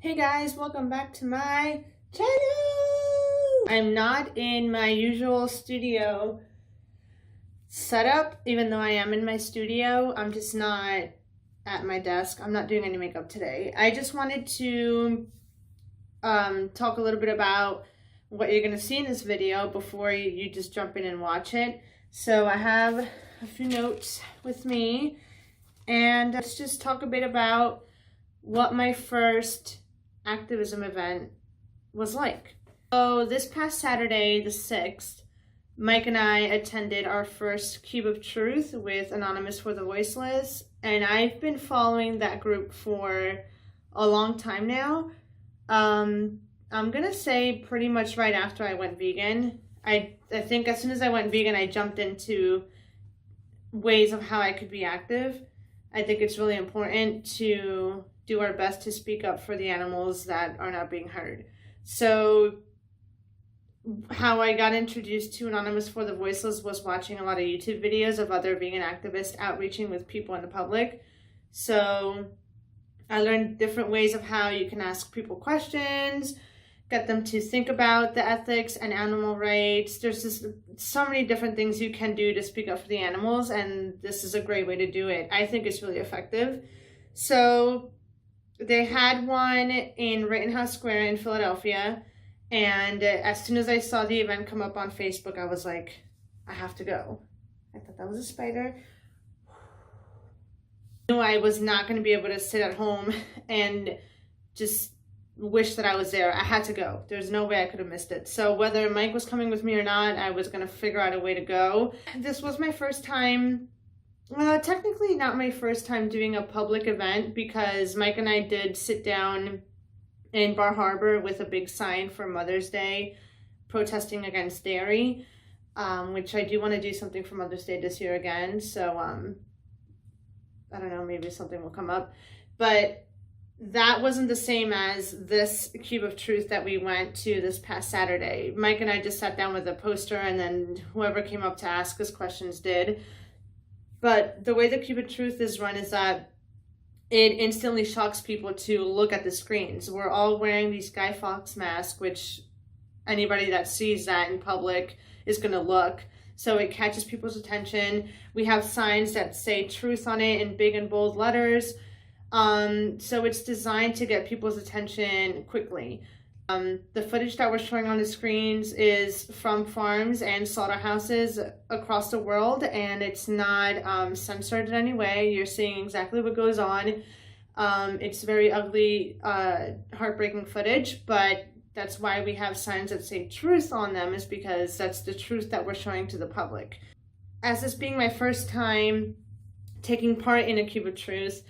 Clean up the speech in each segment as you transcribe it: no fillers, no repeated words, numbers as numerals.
Hey guys, welcome back to my channel! I'm not in my usual studio setup, even though I am in my studio. I'm just not at my desk. I'm not doing any makeup today. I just wanted to talk a little bit about what you're gonna see in this video before you just jump in and watch it. So I have a few notes with me, and let's just talk a bit about what my first activism event was like. So this past Saturday, the 6th, Mike and I attended our first Cube of Truth with Anonymous for the Voiceless, and I've been following that group for a long time now. I'm gonna say pretty much right after I went vegan. I think as soon as I went vegan, I jumped into ways of how I could be active. I think it's really important to do our best to speak up for the animals that are not being heard. So how I got introduced to Anonymous for the Voiceless was watching a lot of YouTube videos of other vegan activists outreaching with people in the public. So I learned different ways of how you can ask people questions, get them to think about the ethics and animal rights. There's just so many different things you can do to speak up for the animals, and this is a great way to do it. I think it's really effective. So they had one in Rittenhouse Square in Philadelphia, and as soon as I saw the event come up on Facebook, I was like, I have to go. I thought that was a spider. I knew I was not going to be able to sit at home and just wish that I was there. I had to go. There's no way I could have missed it. So whether Mike was coming with me or not, I was going to figure out a way to go. This was my first time. Well, technically not my first time doing a public event, because Mike and I did sit down in Bar Harbor with a big sign for Mother's Day protesting against dairy, which I do want to do something for Mother's Day this year again. So I don't know, maybe something will come up. But that wasn't the same as this Cube of Truth that we went to this past Saturday. Mike and I just sat down with a poster, and then whoever came up to ask us questions did. But the way the Cube of Truth is run is that it instantly shocks people to look at the screens. We're all wearing these Guy Fawkes masks, which anybody that sees that in public is going to look. So it catches people's attention. We have signs that say truth on it in big and bold letters. So it's designed to get people's attention quickly. The footage that we're showing on the screens is from farms and slaughterhouses across the world, and it's not censored in any way. You're seeing exactly what goes on. It's very ugly, heartbreaking footage, but that's why we have signs that say truth on them, is because that's the truth that we're showing to the public. As this being my first time taking part in a Cube of Truth,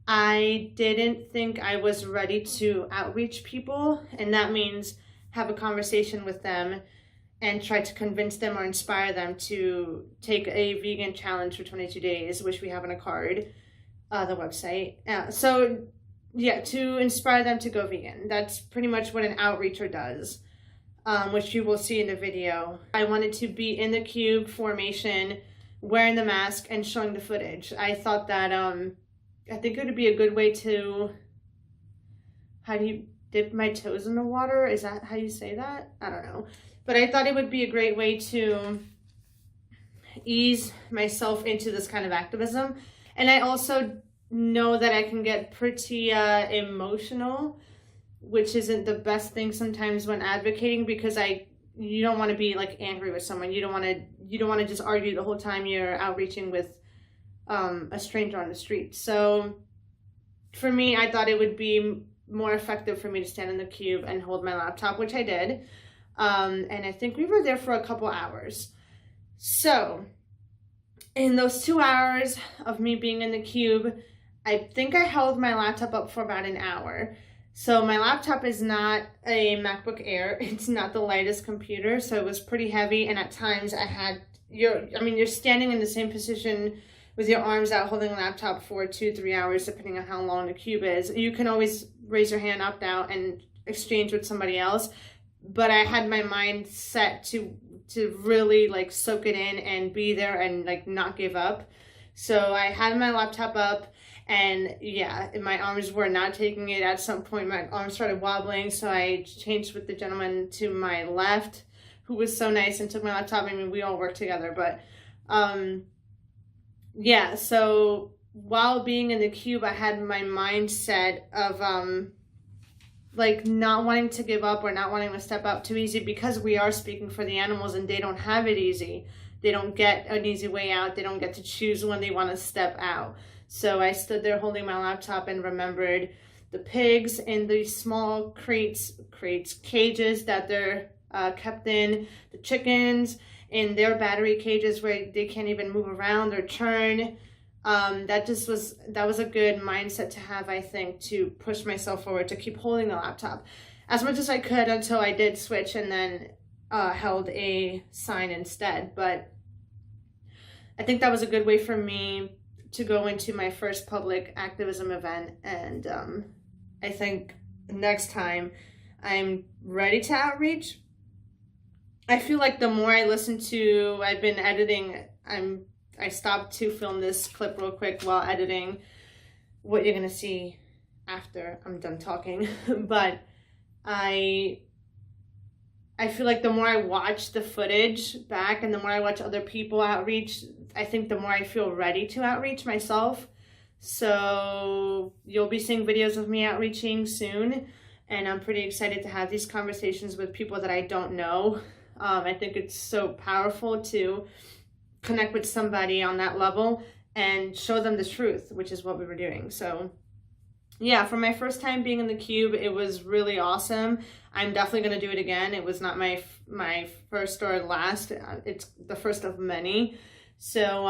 I didn't think I was ready to outreach people, and that means have a conversation with them and try to convince them or inspire them to take a vegan challenge for 22 days, which we have on a card, the website. So yeah, to inspire them to go vegan. That's pretty much what an outreacher does, which you will see in the video. I wanted to be in the cube formation, wearing the mask and showing the footage. I thought that I think it would be a good way to, how do you dip my toes in the water? Is that how you say that? I don't know. But I thought it would be a great way to ease myself into this kind of activism. And I also know that I can get pretty emotional, which isn't the best thing sometimes when advocating, because you don't want to be like angry with someone. You don't want to just argue the whole time you're outreaching with a stranger on the street. So for me, I thought it would be more effective for me to stand in the cube and hold my laptop, which I did. And I think we were there for a couple hours. So in those 2 hours of me being in the cube, I think I held my laptop up for about an hour. So my laptop is not a MacBook Air. It's not the lightest computer. So it was pretty heavy. And at times you're standing in the same position with your arms out holding a laptop for 2-3 hours, depending on how long the cube is. You can always raise your hand up now and exchange with somebody else. But I had my mind set to really like soak it in and be there and like not give up. So I had my laptop up, And yeah, my arms were not taking it. At some point, my arms started wobbling, so I changed with the gentleman to my left, who was so nice and took my laptop. I mean, we all worked together, but yeah, so while being in the cube, I had my mindset of like not wanting to give up or not wanting to step up too easy, because we are speaking for the animals and they don't have it easy. They don't get an easy way out. They don't get to choose when they want to step out. So I stood there holding my laptop and remembered the pigs in the small cages that they're kept in, the chickens in their battery cages where they can't even move around or turn. That was a good mindset to have, I think, to push myself forward, to keep holding the laptop as much as I could until I did switch and then held a sign instead. But I think that was a good way for me to go into my first public activism event. And I think next time I'm ready to outreach. I feel like the more I listen to, I've been editing, I stopped to film this clip real quick while editing what you're going to see after I'm done talking. But I feel like the more I watch the footage back and the more I watch other people outreach, I think the more I feel ready to outreach myself. So you'll be seeing videos of me outreaching soon. And I'm pretty excited to have these conversations with people that I don't know. I think it's so powerful to connect with somebody on that level and show them the truth, which is what we were doing. So yeah, for my first time being in the cube, it was really awesome. I'm definitely going to do it again. It was not my first or last. It's the first of many. So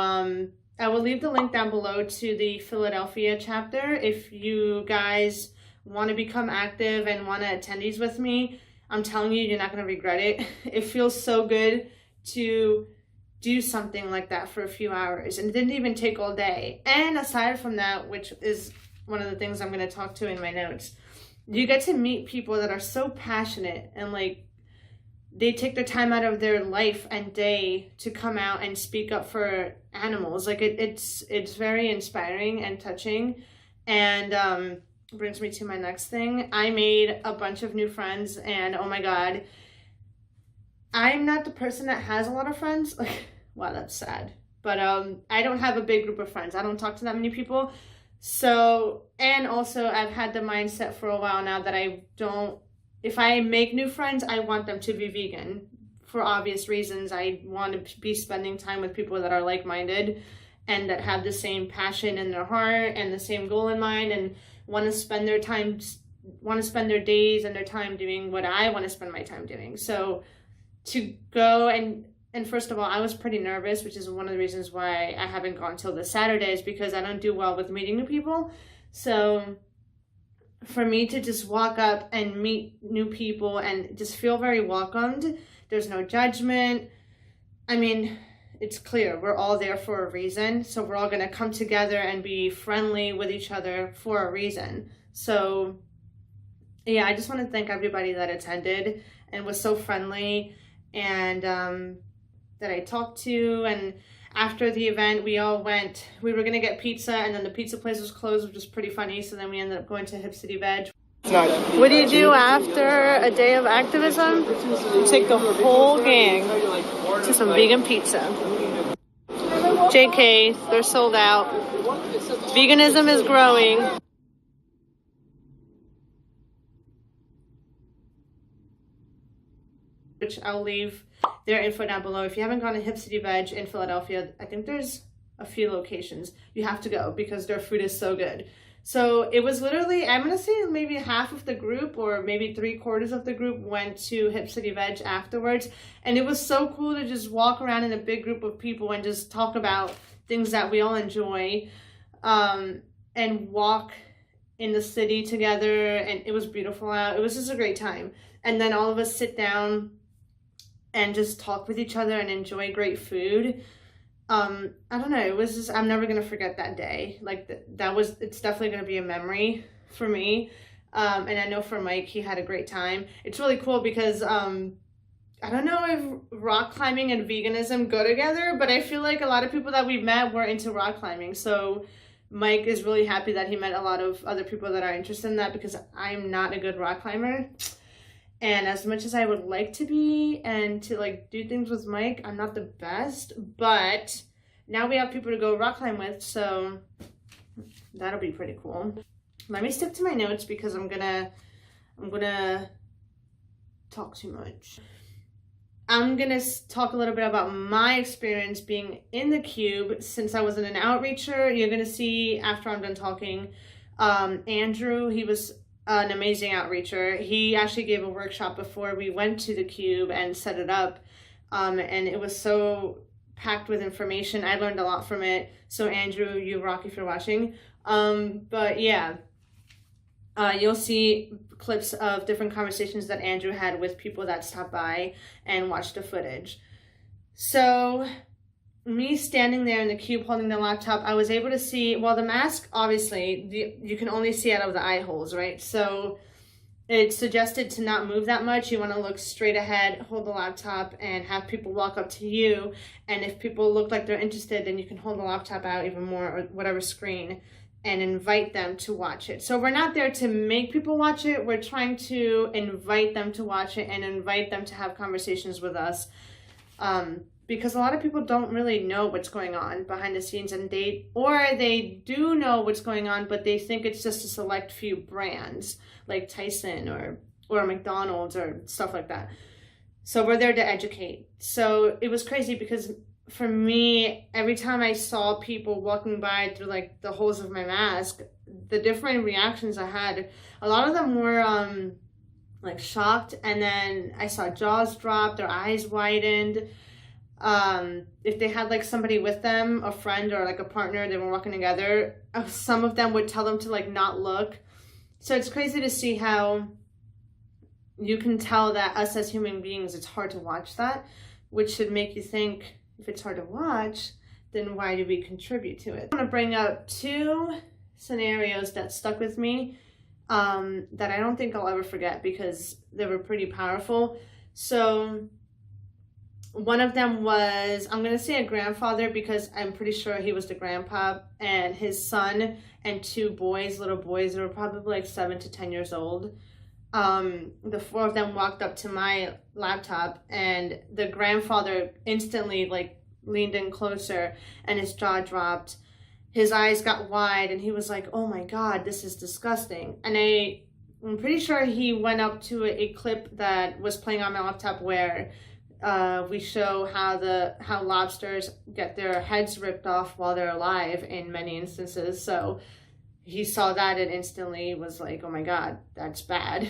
I will leave the link down below to the Philadelphia chapter. If you guys want to become active and want to attend these with me, I'm telling you, you're not going to regret it. It feels so good to do something like that for a few hours, and it didn't even take all day. And aside from that, which is one of the things I'm going to talk to in my notes, you get to meet people that are so passionate and like they take their time out of their life and day to come out and speak up for animals. Like it's very inspiring and touching. And brings me to my next thing. I made a bunch of new friends, and oh my god, I'm not the person that has a lot of friends. Like, wow, that's sad. But I don't have a big group of friends. I don't talk to that many people. So, and also I've had the mindset for a while now that if I make new friends, I want them to be vegan for obvious reasons. I want to be spending time with people that are like-minded and that have the same passion in their heart and the same goal in mind, and want to spend their days and their time doing what I want to spend my time doing. So to go and first of all, I was pretty nervous, which is one of the reasons why I haven't gone till this Saturday, is because I don't do well with meeting new people. So for me to just walk up and meet new people and just feel very welcomed, there's no judgment. I mean, it's clear we're all there for a reason. So we're all going to come together and be friendly with each other for a reason. So yeah, I just want to thank everybody that attended and was so friendly, and that I talked to. And after the event, we were going to get pizza, and then the pizza place was closed, which was pretty funny. So then we ended up going to City Veg. What do you do after a day of activism? You take the whole gang to some vegan pizza. JK, they're sold out. Veganism is growing. Which I'll leave their info down below. If you haven't gone to City Veg in Philadelphia, I think there's a few locations. You have to go because their food is so good. So it was literally, I'm going to say maybe half of the group or maybe 3/4 of the group went to City Veg afterwards. And it was so cool to just walk around in a big group of people and just talk about things that we all enjoy, and walk in the city together. And it was beautiful out. It was just a great time. And then all of us sit down and just talk with each other and enjoy great food. I don't know, it was just, I'm never going to forget that day. Like it's definitely going to be a memory for me. And I know for Mike, he had a great time. It's really cool because, I don't know if rock climbing and veganism go together, but I feel like a lot of people that we've met were into rock climbing. So Mike is really happy that he met a lot of other people that are interested in that, because I'm not a good rock climber. And as much as I would like to be and to like do things with Mike, I'm not the best. But now we have people to go rock climb with, so that'll be pretty cool. Let me stick to my notes because I'm gonna talk too much. I'm gonna talk a little bit about my experience being in the cube. Since I wasn't an outreacher, you're gonna see after I'm done talking, Andrew, he was an amazing outreacher. He actually gave a workshop before we went to the cube and set it up, and it was so packed with information. I learned a lot from it. So Andrew, you rock if you're watching. But yeah, you'll see clips of different conversations that Andrew had with people that stopped by and watched the footage. So me standing there in the cube holding the laptop, I was able to see, well, the mask, obviously, you can only see out of the eye holes, right? So it's suggested to not move that much. You want to look straight ahead, hold the laptop, and have people walk up to you. And if people look like they're interested, then you can hold the laptop out even more, or whatever screen, and invite them to watch it. So we're not there to make people watch it. We're trying to invite them to watch it and invite them to have conversations with us. Because a lot of people don't really know what's going on behind the scenes, and they do know what's going on, but they think it's just a select few brands like Tyson or McDonald's or stuff like that. So we're there to educate. So it was crazy because for me, every time I saw people walking by through like the holes of my mask, the different reactions I had, a lot of them were like shocked, and then I saw jaws drop, their eyes widened. If they had like somebody with them, a friend or like a partner, they were walking together, some of them would tell them to like not look. So it's crazy to see how you can tell that us as human beings, it's hard to watch that, which should make you think, if it's hard to watch, then why do we contribute to it? I want to bring up two scenarios that stuck with me that I don't think I'll ever forget because they were pretty powerful. So one of them was, I'm going to say a grandfather because I'm pretty sure he was the grandpa, and his son and two boys, little boys, that were probably like 7 to 10 years old. The four of them walked up to my laptop, and the grandfather instantly like leaned in closer and his jaw dropped. His eyes got wide and he was like, "Oh my God, this is disgusting." And I'm pretty sure he went up to a clip that was playing on my laptop where we show how lobsters get their heads ripped off while they're alive in many instances. So he saw that and instantly was like, "Oh my God, that's bad."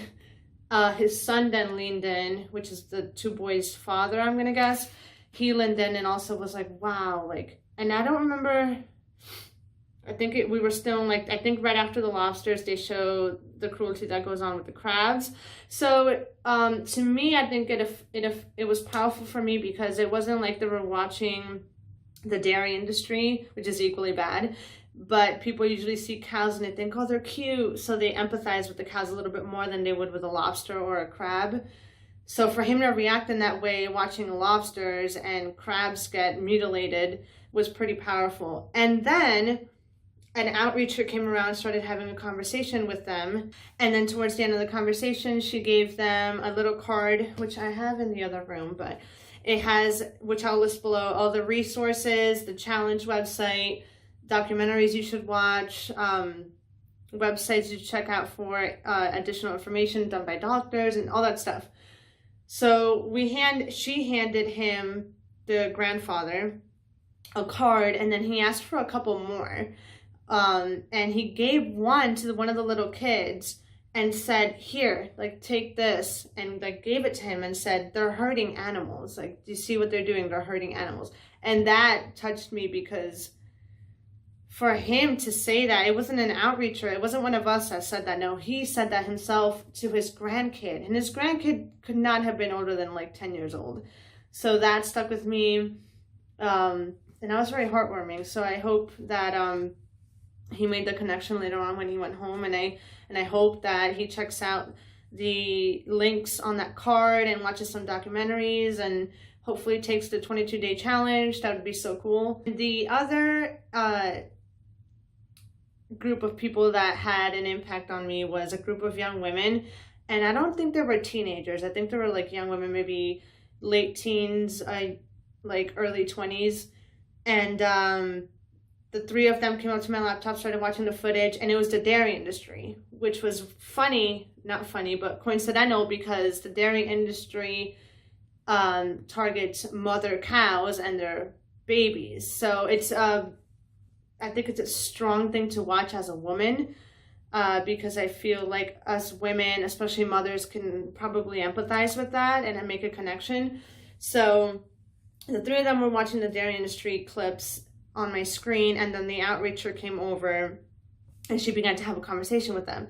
His son then leaned in, which is the two boys' father, I'm gonna guess. He leaned in and also was like, "Wow," like, and I don't remember. I think we were still like, I think right after the lobsters, they show the cruelty that goes on with the crabs. So to me, I think it was powerful for me because it wasn't like they were watching the dairy industry, which is equally bad. But people usually see cows and they think, "Oh, they're cute." So they empathize with the cows a little bit more than they would with a lobster or a crab. So for him to react in that way, watching lobsters and crabs get mutilated, was pretty powerful. And then an outreacher came around and started having a conversation with them. And then towards the end of the conversation, she gave them a little card, which I have in the other room, but it has, which I'll list below, all the resources, the challenge website, documentaries you should watch, websites you should check out for additional information done by doctors and all that stuff. So she handed him, the grandfather, a card, and then he asked for a couple more. And he gave one to one of the little kids and said, "Here, like, take this," and like gave it to him and said, "They're hurting animals. Like, do you see what they're doing? They're hurting animals." And that touched me because for him to say that, it wasn't an outreacher. It wasn't one of us that said that. No, he said that himself to his grandkid, and his grandkid could not have been older than like 10 years old. So that stuck with me. And that was very heartwarming. So I hope that, he made the connection later on when he went home, and I hope that he checks out the links on that card and watches some documentaries and hopefully takes the 22-day challenge. That would be so cool. The other group of people that had an impact on me was a group of young women. And I don't think they were teenagers. I think they were like young women, maybe late teens, like early 20s. And the three of them came up to my laptop, started watching the footage, and it was the dairy industry, which was funny, not funny, but coincidental, because the dairy industry targets mother cows and their babies. So it's I think it's a strong thing to watch as a woman, because I feel like us women, especially mothers, can probably empathize with that and make a connection. So the three of them were watching the dairy industry clips on my screen, and then the outreacher came over and she began to have a conversation with them.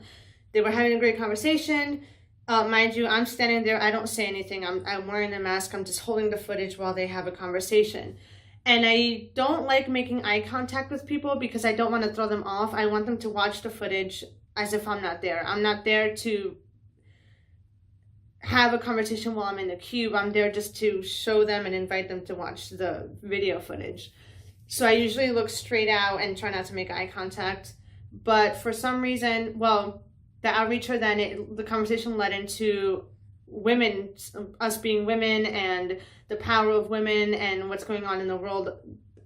They were having a great conversation. Mind you, I'm standing there, I don't say anything. I'm wearing a mask, I'm just holding the footage while they have a conversation. And I don't like making eye contact with people because I don't want to throw them off. I want them to watch the footage as if I'm not there. I'm not there to have a conversation while I'm in the cube. I'm there just to show them and invite them to watch the video footage. So I usually look straight out and try not to make eye contact. But for some reason, well, the outreacher then, the conversation led into women, us being women, and the power of women and what's going on in the world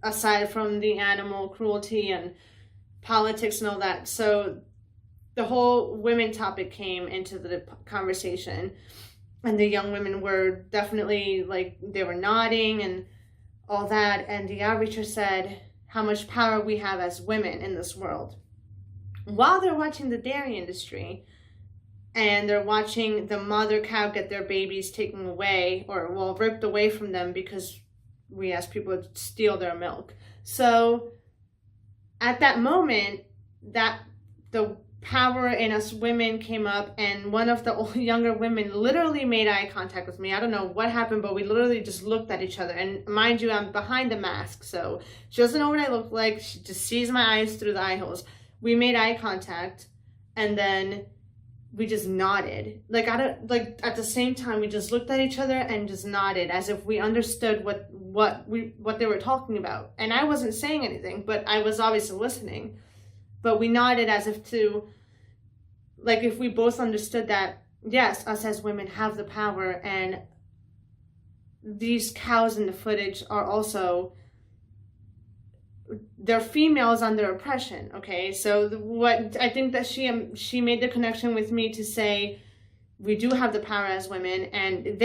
aside from the animal cruelty and politics and all that. So the whole women topic came into the conversation, and the young women were definitely like, they were nodding and all that. And the outreacher said how much power we have as women in this world, while they're watching the dairy industry. And they're watching the mother cow get their babies taken away, or well, ripped away from them because we ask people to steal their milk. So at that moment, that the power in us women came up, and one of the younger women literally made eye contact with me. I don't know what happened, but we literally just looked at each other. And mind you, I'm behind the mask, so she doesn't know what I look like. She just sees my eyes through the eye holes. We made eye contact, and then we just nodded. Like, I don't, like, at the same time, we just looked at each other and just nodded as if we understood what they were talking about. And I wasn't saying anything, but I was obviously listening. But we nodded as if to, like, if we both understood that, yes, us as women have the power, and these cows in the footage are also, they're females under oppression, okay? So what I think that she made the connection with me to say, we do have the power as women, and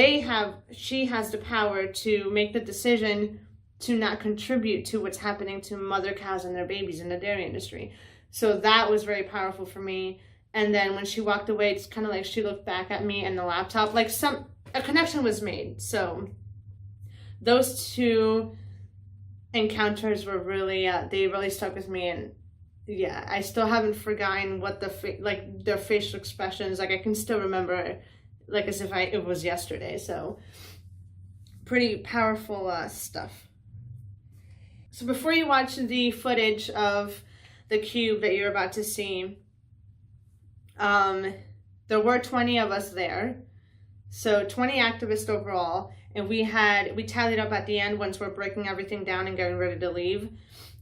she has the power to make the decision to not contribute to what's happening to mother cows and their babies in the dairy industry. So that was very powerful for me. And then when she walked away, it's kind of like she looked back at me and the laptop, like a connection was made. So those two encounters were really, they really stuck with me. And yeah, I still haven't forgotten what their facial expressions, like I can still remember, like as if it was yesterday. So pretty powerful stuff. So before you watch the footage of the cube that you're about to see, there were 20 of us there. So 20 activists overall. And we tallied up at the end, once we're breaking everything down and getting ready to leave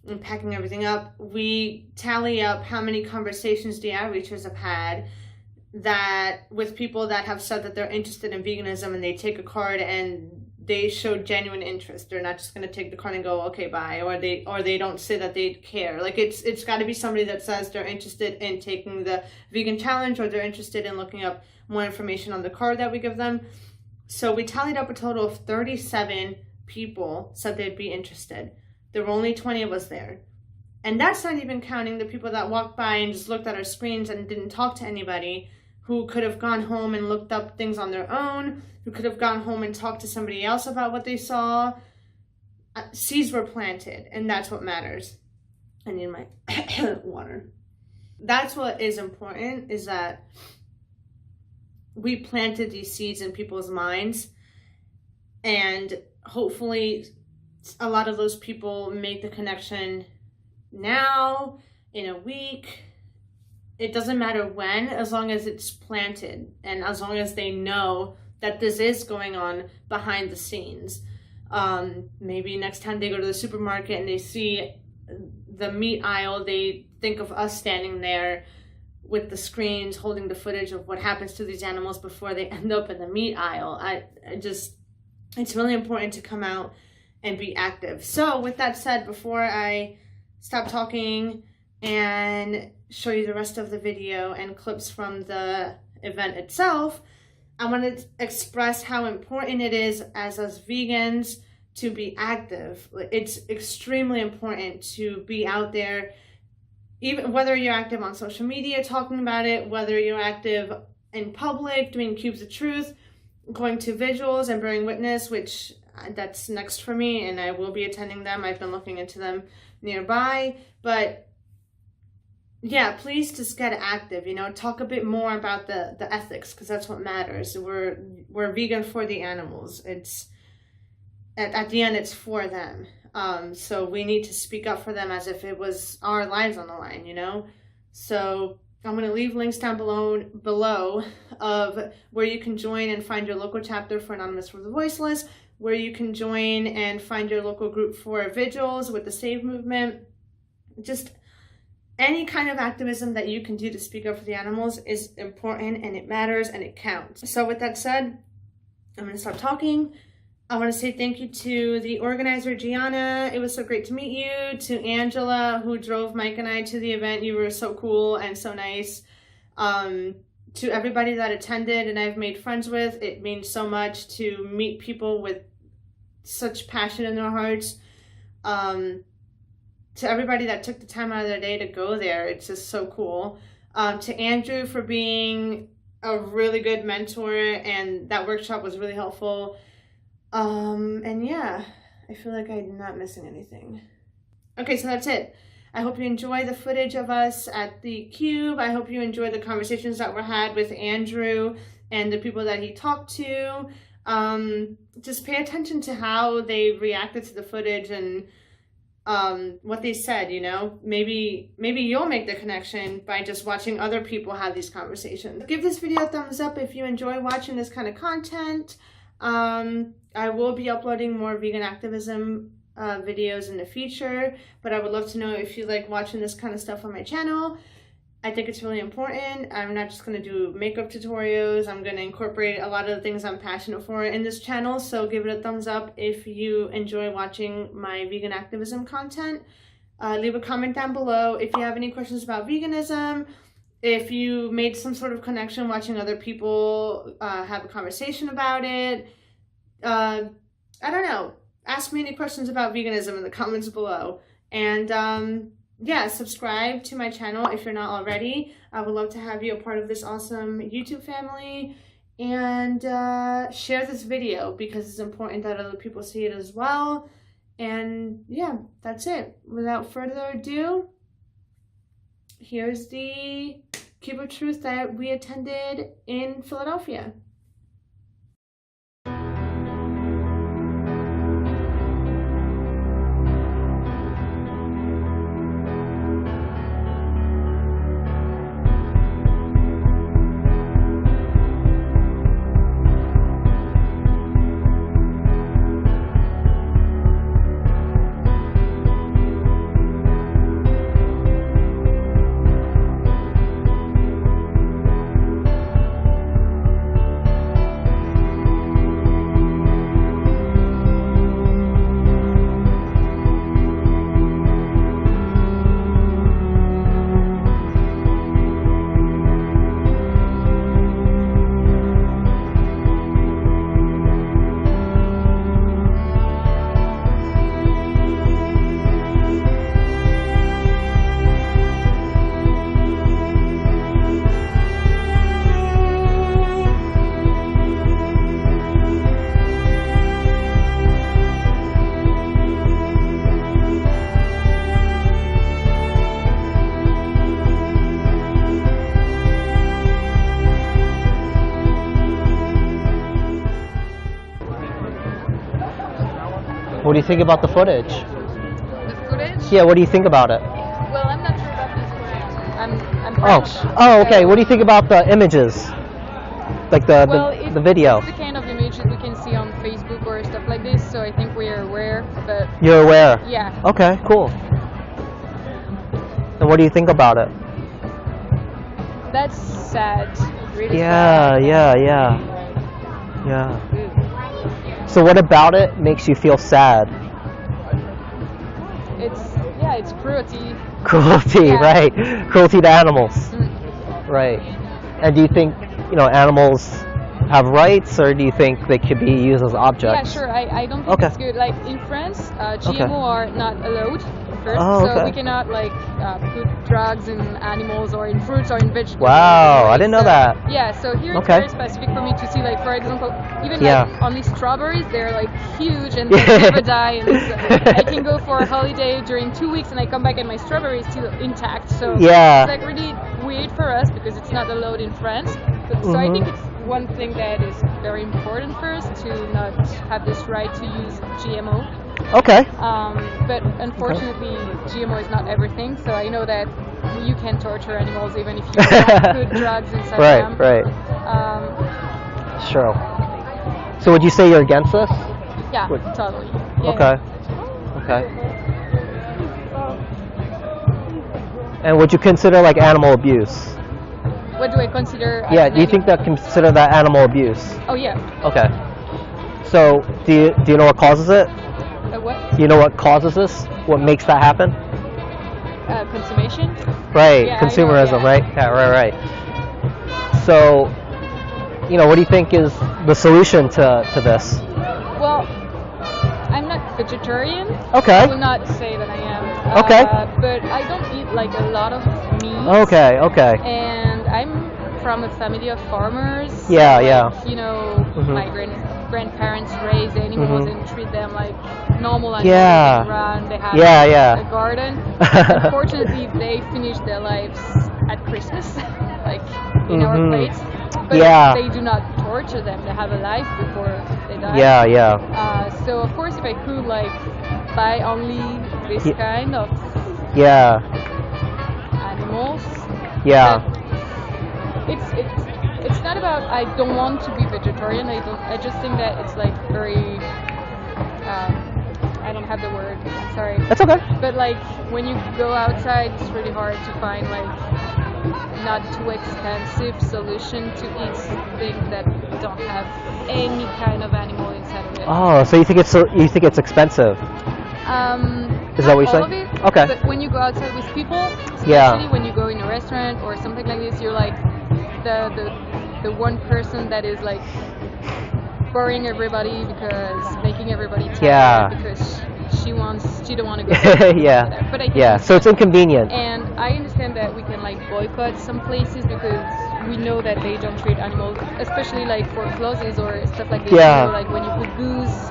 and packing everything up, we tally up how many conversations the outreachers have had with people that have said that they're interested in veganism, and they take a card and they show genuine interest. They're not just going to take the card and go, okay, bye. Or they don't say that they care. Like it's got to be somebody that says they're interested in taking the vegan challenge, or they're interested in looking up more information on the card that we give them. So we tallied up a total of 37 people said they'd be interested. There were only 20 of us there. And that's not even counting the people that walked by and just looked at our screens and didn't talk to anybody, who could have gone home and looked up things on their own, who could have gone home and talked to somebody else about what they saw. Seeds were planted, and that's what matters. I need my water. That's what is important, is that we planted these seeds in people's minds, and hopefully a lot of those people make the connection now, in a week. It doesn't matter when, as long as it's planted, and as long as they know that this is going on behind the scenes. Maybe next time they go to the supermarket and they see the meat aisle, they think of us standing there with the screens holding the footage of what happens to these animals before they end up in the meat aisle. It's really important to come out and be active. So with that said, before I stop talking and show you the rest of the video and clips from the event itself, I want to express how important it is as us vegans to be active. It's extremely important to be out there, even whether you're active on social media talking about it, whether you're active in public doing cubes of truth, going to vigils and bearing witness, which that's next for me, and I will be attending them. I've been looking into them nearby. But yeah, please just get active, you know, talk a bit more about the ethics, because that's what matters. We're vegan for the animals. It's at the end, it's for them. So we need to speak up for them as if it was our lives on the line, you know? So I'm going to leave links down below of where you can join and find your local chapter for Anonymous for the Voiceless, where you can join and find your local group for vigils with the Save movement. Just any kind of activism that you can do to speak up for the animals is important, and it matters, and it counts. So with that said, I'm going to stop talking. I want to say thank you to the organizer, Gianna. It was so great to meet you. To Angela, who drove Mike and I to the event. You were so cool and so nice. To everybody that attended and I've made friends with, it means so much to meet people with such passion in their hearts. To everybody that took the time out of their day to go there, it's just so cool. To Andrew for being a really good mentor, and that workshop was really helpful. And yeah, I feel like I'm not missing anything. Okay, so that's it. I hope you enjoy the footage of us at the Cube. I hope you enjoy the conversations that were had with Andrew and the people that he talked to. Just pay attention to how they reacted to the footage and what they said, you know. Maybe you'll make the connection by just watching other people have these conversations. Give this video a thumbs up if you enjoy watching this kind of content. I will be uploading more vegan activism videos in the future, but I would love to know if you like watching this kind of stuff on my channel. I think it's really important. I'm not just going to do makeup tutorials. I'm going to incorporate a lot of the things I'm passionate for in this channel, so give it a thumbs up if you enjoy watching my vegan activism content. Leave a comment down below if you have any questions about veganism, if you made some sort of connection watching other people have a conversation about it. I don't know. Ask me any questions about veganism in the comments below. And yeah, subscribe to my channel if you're not already. I would love to have you a part of this awesome YouTube family. And share this video because it's important that other people see it as well. And yeah, that's it. Without further ado, here's the Cube of Truth that we attended in Philadelphia. What do you think about the footage? The footage? Yeah, what do you think about it? Well, I'm not sure about this footage. I'm French. Oh, okay. What do you think about the images? Like the video? It's the kind of images we can see on Facebook or stuff like this, so I think we are aware, but... You're aware? Yeah. Okay, cool. And what do you think about it? That's sad. Really Yeah, sad. yeah. So what about it makes you feel sad? It's cruelty. Cruelty, Yeah. right? Cruelty to animals, Mm. right? And do you think animals have rights, or do you think they could be used as Yeah, objects? sure. I don't think Okay. it's good. Like in France, GMO Okay. are not allowed first, Oh, so okay. we cannot like put drugs in animals or in fruits or in vegetables. Wow, I Right? didn't know So- that. Yeah, so here it's Okay. very specific for me to see. Like for example, even Yeah. like only strawberries, they're like huge and they never die. And I can go for a holiday during 2 weeks and I come back and my strawberry is still intact. So Yeah. it's like really weird for us because it's not allowed in France. So I Mhm. think it's one thing that is very important for us to not have this right to use GMO. Okay. But unfortunately, GMO is not everything. So I know that you can torture animals even if you don't put drugs inside them. Right. Um, Sure. So would you say you're against this? yeah, Would- totally. Yeah. Okay. Okay. And would you consider like animal abuse? What do I consider? As Yeah. an Do you think that consider that animal abuse? Oh yeah. Okay. So do you know what causes it? What? Do you know what causes this? What makes that happen? Consummation. Right. Yeah, I know, Consumerism. yeah. Right. Yeah. Right. So, what do you think is the solution to this? Well, I'm not vegetarian. Okay. I will not say that I am. Okay. But I don't eat like a lot of meat. Okay. Okay. And I'm from a family of farmers. Yeah, like, yeah. My grandparents raise animals Mhm. and treat them like normal animals. Yeah. They run, they have Yeah. a garden. Unfortunately, they finish their lives at Christmas, like in our Mhm. plates. But Yeah. they do not torture them. They have a life before they die. Yeah. So of course, if I could like buy only this Ye- kind of Yeah. animals, Yeah. but it's not about I don't want to be vegetarian. I just think that it's like very I don't have the word. I'm sorry. That's okay. But like when you go outside, it's really hard to find like not too expensive solution to eat things that don't have any kind of animal inside of it. Oh, so you think it's expensive? Is that what you're Not all saying? of it, Okay. But when you go outside with people, Yeah. especially when you go in a restaurant or something like this, you're like the one person that is like boring everybody because making everybody tired Yeah. because she don't want to go there. Yeah. But I think Yeah. So it's inconvenient. and I understand that we can like boycott some places because we know that they don't treat animals, especially like for clothes or stuff like this. Yeah. You know, like when you put goose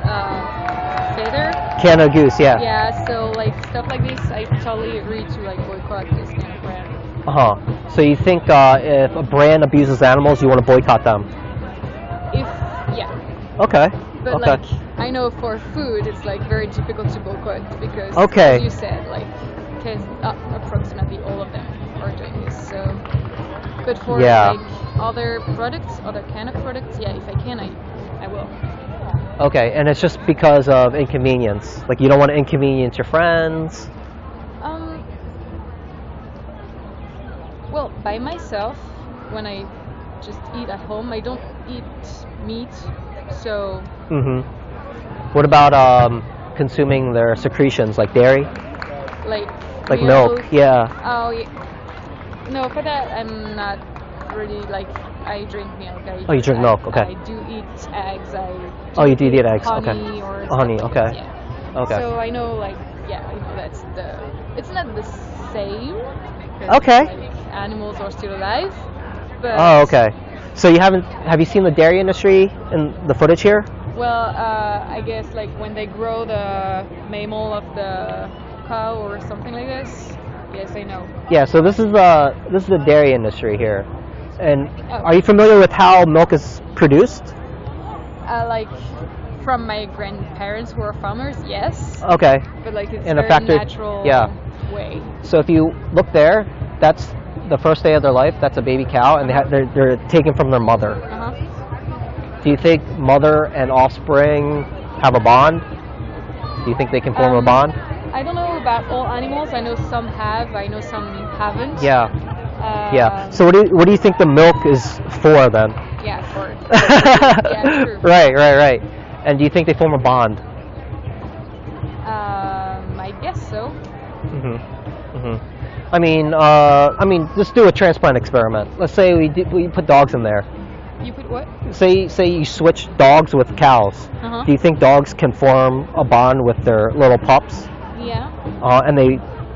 feather. Can of goose. Yeah. Yeah, so like stuff like this, I totally agree to like boycott this kind of brand. So you think if a brand abuses animals, you want to boycott them? Yeah, Okay. but Okay. like I know for food, it's like very difficult to boycott because, Okay. as you said, like approximately all of them are doing this. So, but for Yeah. like other products, other kind of products, yeah, if I can, I will. Okay. And it's just because of inconvenience. Like you don't want to inconvenience your friends. Well, by myself, when I just eat at home, I don't eat meat, so Mm-hmm. What about consuming their secretions, like dairy, like milk? Yeah. Oh, yeah. No, for that I'm not really like. I drink milk. Oh, you drink milk, okay. I do eat eggs. Oh, you do eat eggs, honey okay. Or Honey, stuff like okay. that, yeah. Okay. So I know, like, yeah, I know that's it's not the same. Because, Okay. like, animals are still alive. But Oh, okay. So have you seen the dairy industry in the footage here? Well, I guess like when they grow the mammal of the cow or something like this. Yes, I know. Yeah. So this is the dairy industry here, and Oh. are you familiar with how milk is produced? Like from my grandparents who are farmers, yes. Okay. But like it's In a very factory- natural yeah. way. So if you look there, that's the first day of their life. That's a baby cow, and they're taken from their mother. Uh-huh. Do you think mother and offspring have a bond? Do you think they can form a bond? I don't know about all animals. I know some have. I know some haven't. Yeah. Yeah. So what do you think the milk is for then? Yeah, for yeah, true. Right. And do you think they form a bond? I guess so. I mean, just do a transplant experiment. Let's say we put dogs in there. You put what? Say you switch dogs with cows. Uh-huh. Do you think dogs can form a bond with their little pups? Yeah. And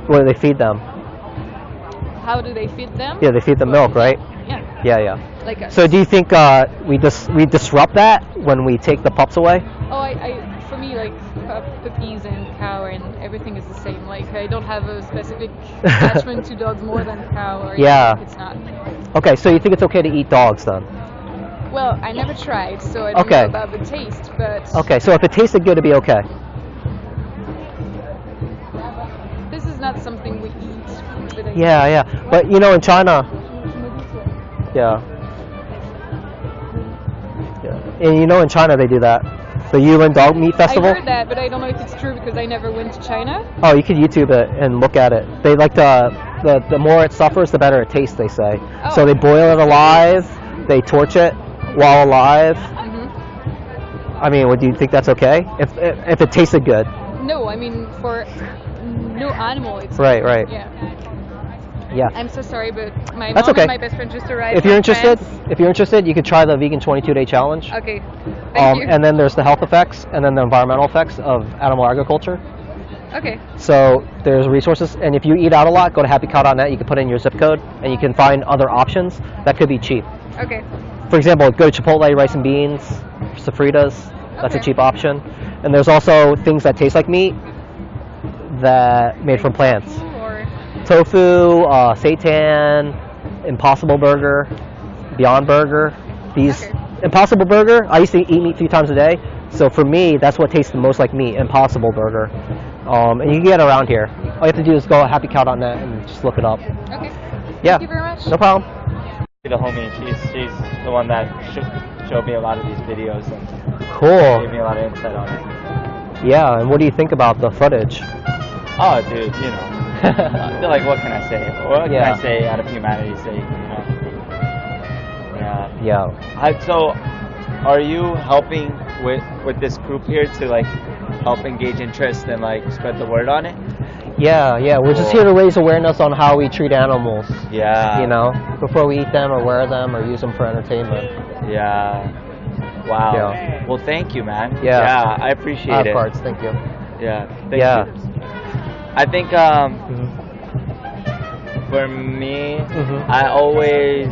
what do they feed them? How do they feed them? Yeah, they feed them milk, right? Yeah. Yeah. Like us. So do you think we disrupt that when we take the pups away? Oh, for me, like puppies and cow and everything is the same. Like I don't have a specific attachment to dogs more than cow. Or Yeah. It's not. Okay, so you think it's okay to eat dogs then? Well, I never tried, so I don't Okay. know about the taste. But Okay, so if it tasted good, it'd be okay. this is not something we eat. But Yeah. But in China, yeah. And in China they do that. The Yulin Dog Meat Festival. I heard that, but I don't know if it's true because I never went to China. Oh, you could YouTube it and look at it. They like the more it suffers, the better it tastes, they say. Oh. So they boil it alive, they torch it while alive. I mean, do you think that's okay? If it tasted good? No, I mean for no animal. It's Right. Yeah. I'm so sorry, but my That's mom okay. and my best friend just arrived. If you're from interested, France. you could try the vegan 22-day challenge. Okay. Thank you. And then there's the health effects and then the environmental effects of animal agriculture. Okay. So there's resources, and if you eat out a lot, go to happycow.net. You can put in your zip code, and you can find other options that could be cheap. Okay. For example, go to Chipotle rice and beans, sofritas. That's a Okay. cheap option. And there's also things that taste like meat that made from plants. Or Tofu, seitan, Impossible Burger, Beyond Burger. These Okay. Impossible Burger, I used to eat meat 3 times a day. So for me, that's what tastes the most like meat, Impossible Burger. And you can get it around here. All you have to do is go to happycow.net and just look it up. okay. Yeah, Thank you very much. no problem. The homie, she's the one that showed me a lot of these videos and Cool. gave me a lot of insight on it. Yeah, and what do you think about the footage? Oh, dude, like, what can I say? What can I Yeah. say out of humanity's sake, Yeah. So, are you helping with this group here to, like, help engage interest and, like, spread the word on it? Yeah. We're just here to raise awareness on how we treat animals. Yeah. Before we eat them or wear them or use them for entertainment. Yeah. Wow. Yeah. Well, thank you, man. Yeah. I appreciate Of it. course, thank you. Yeah. Thank Yeah. you. I think, Mhm. for me, Mhm. I always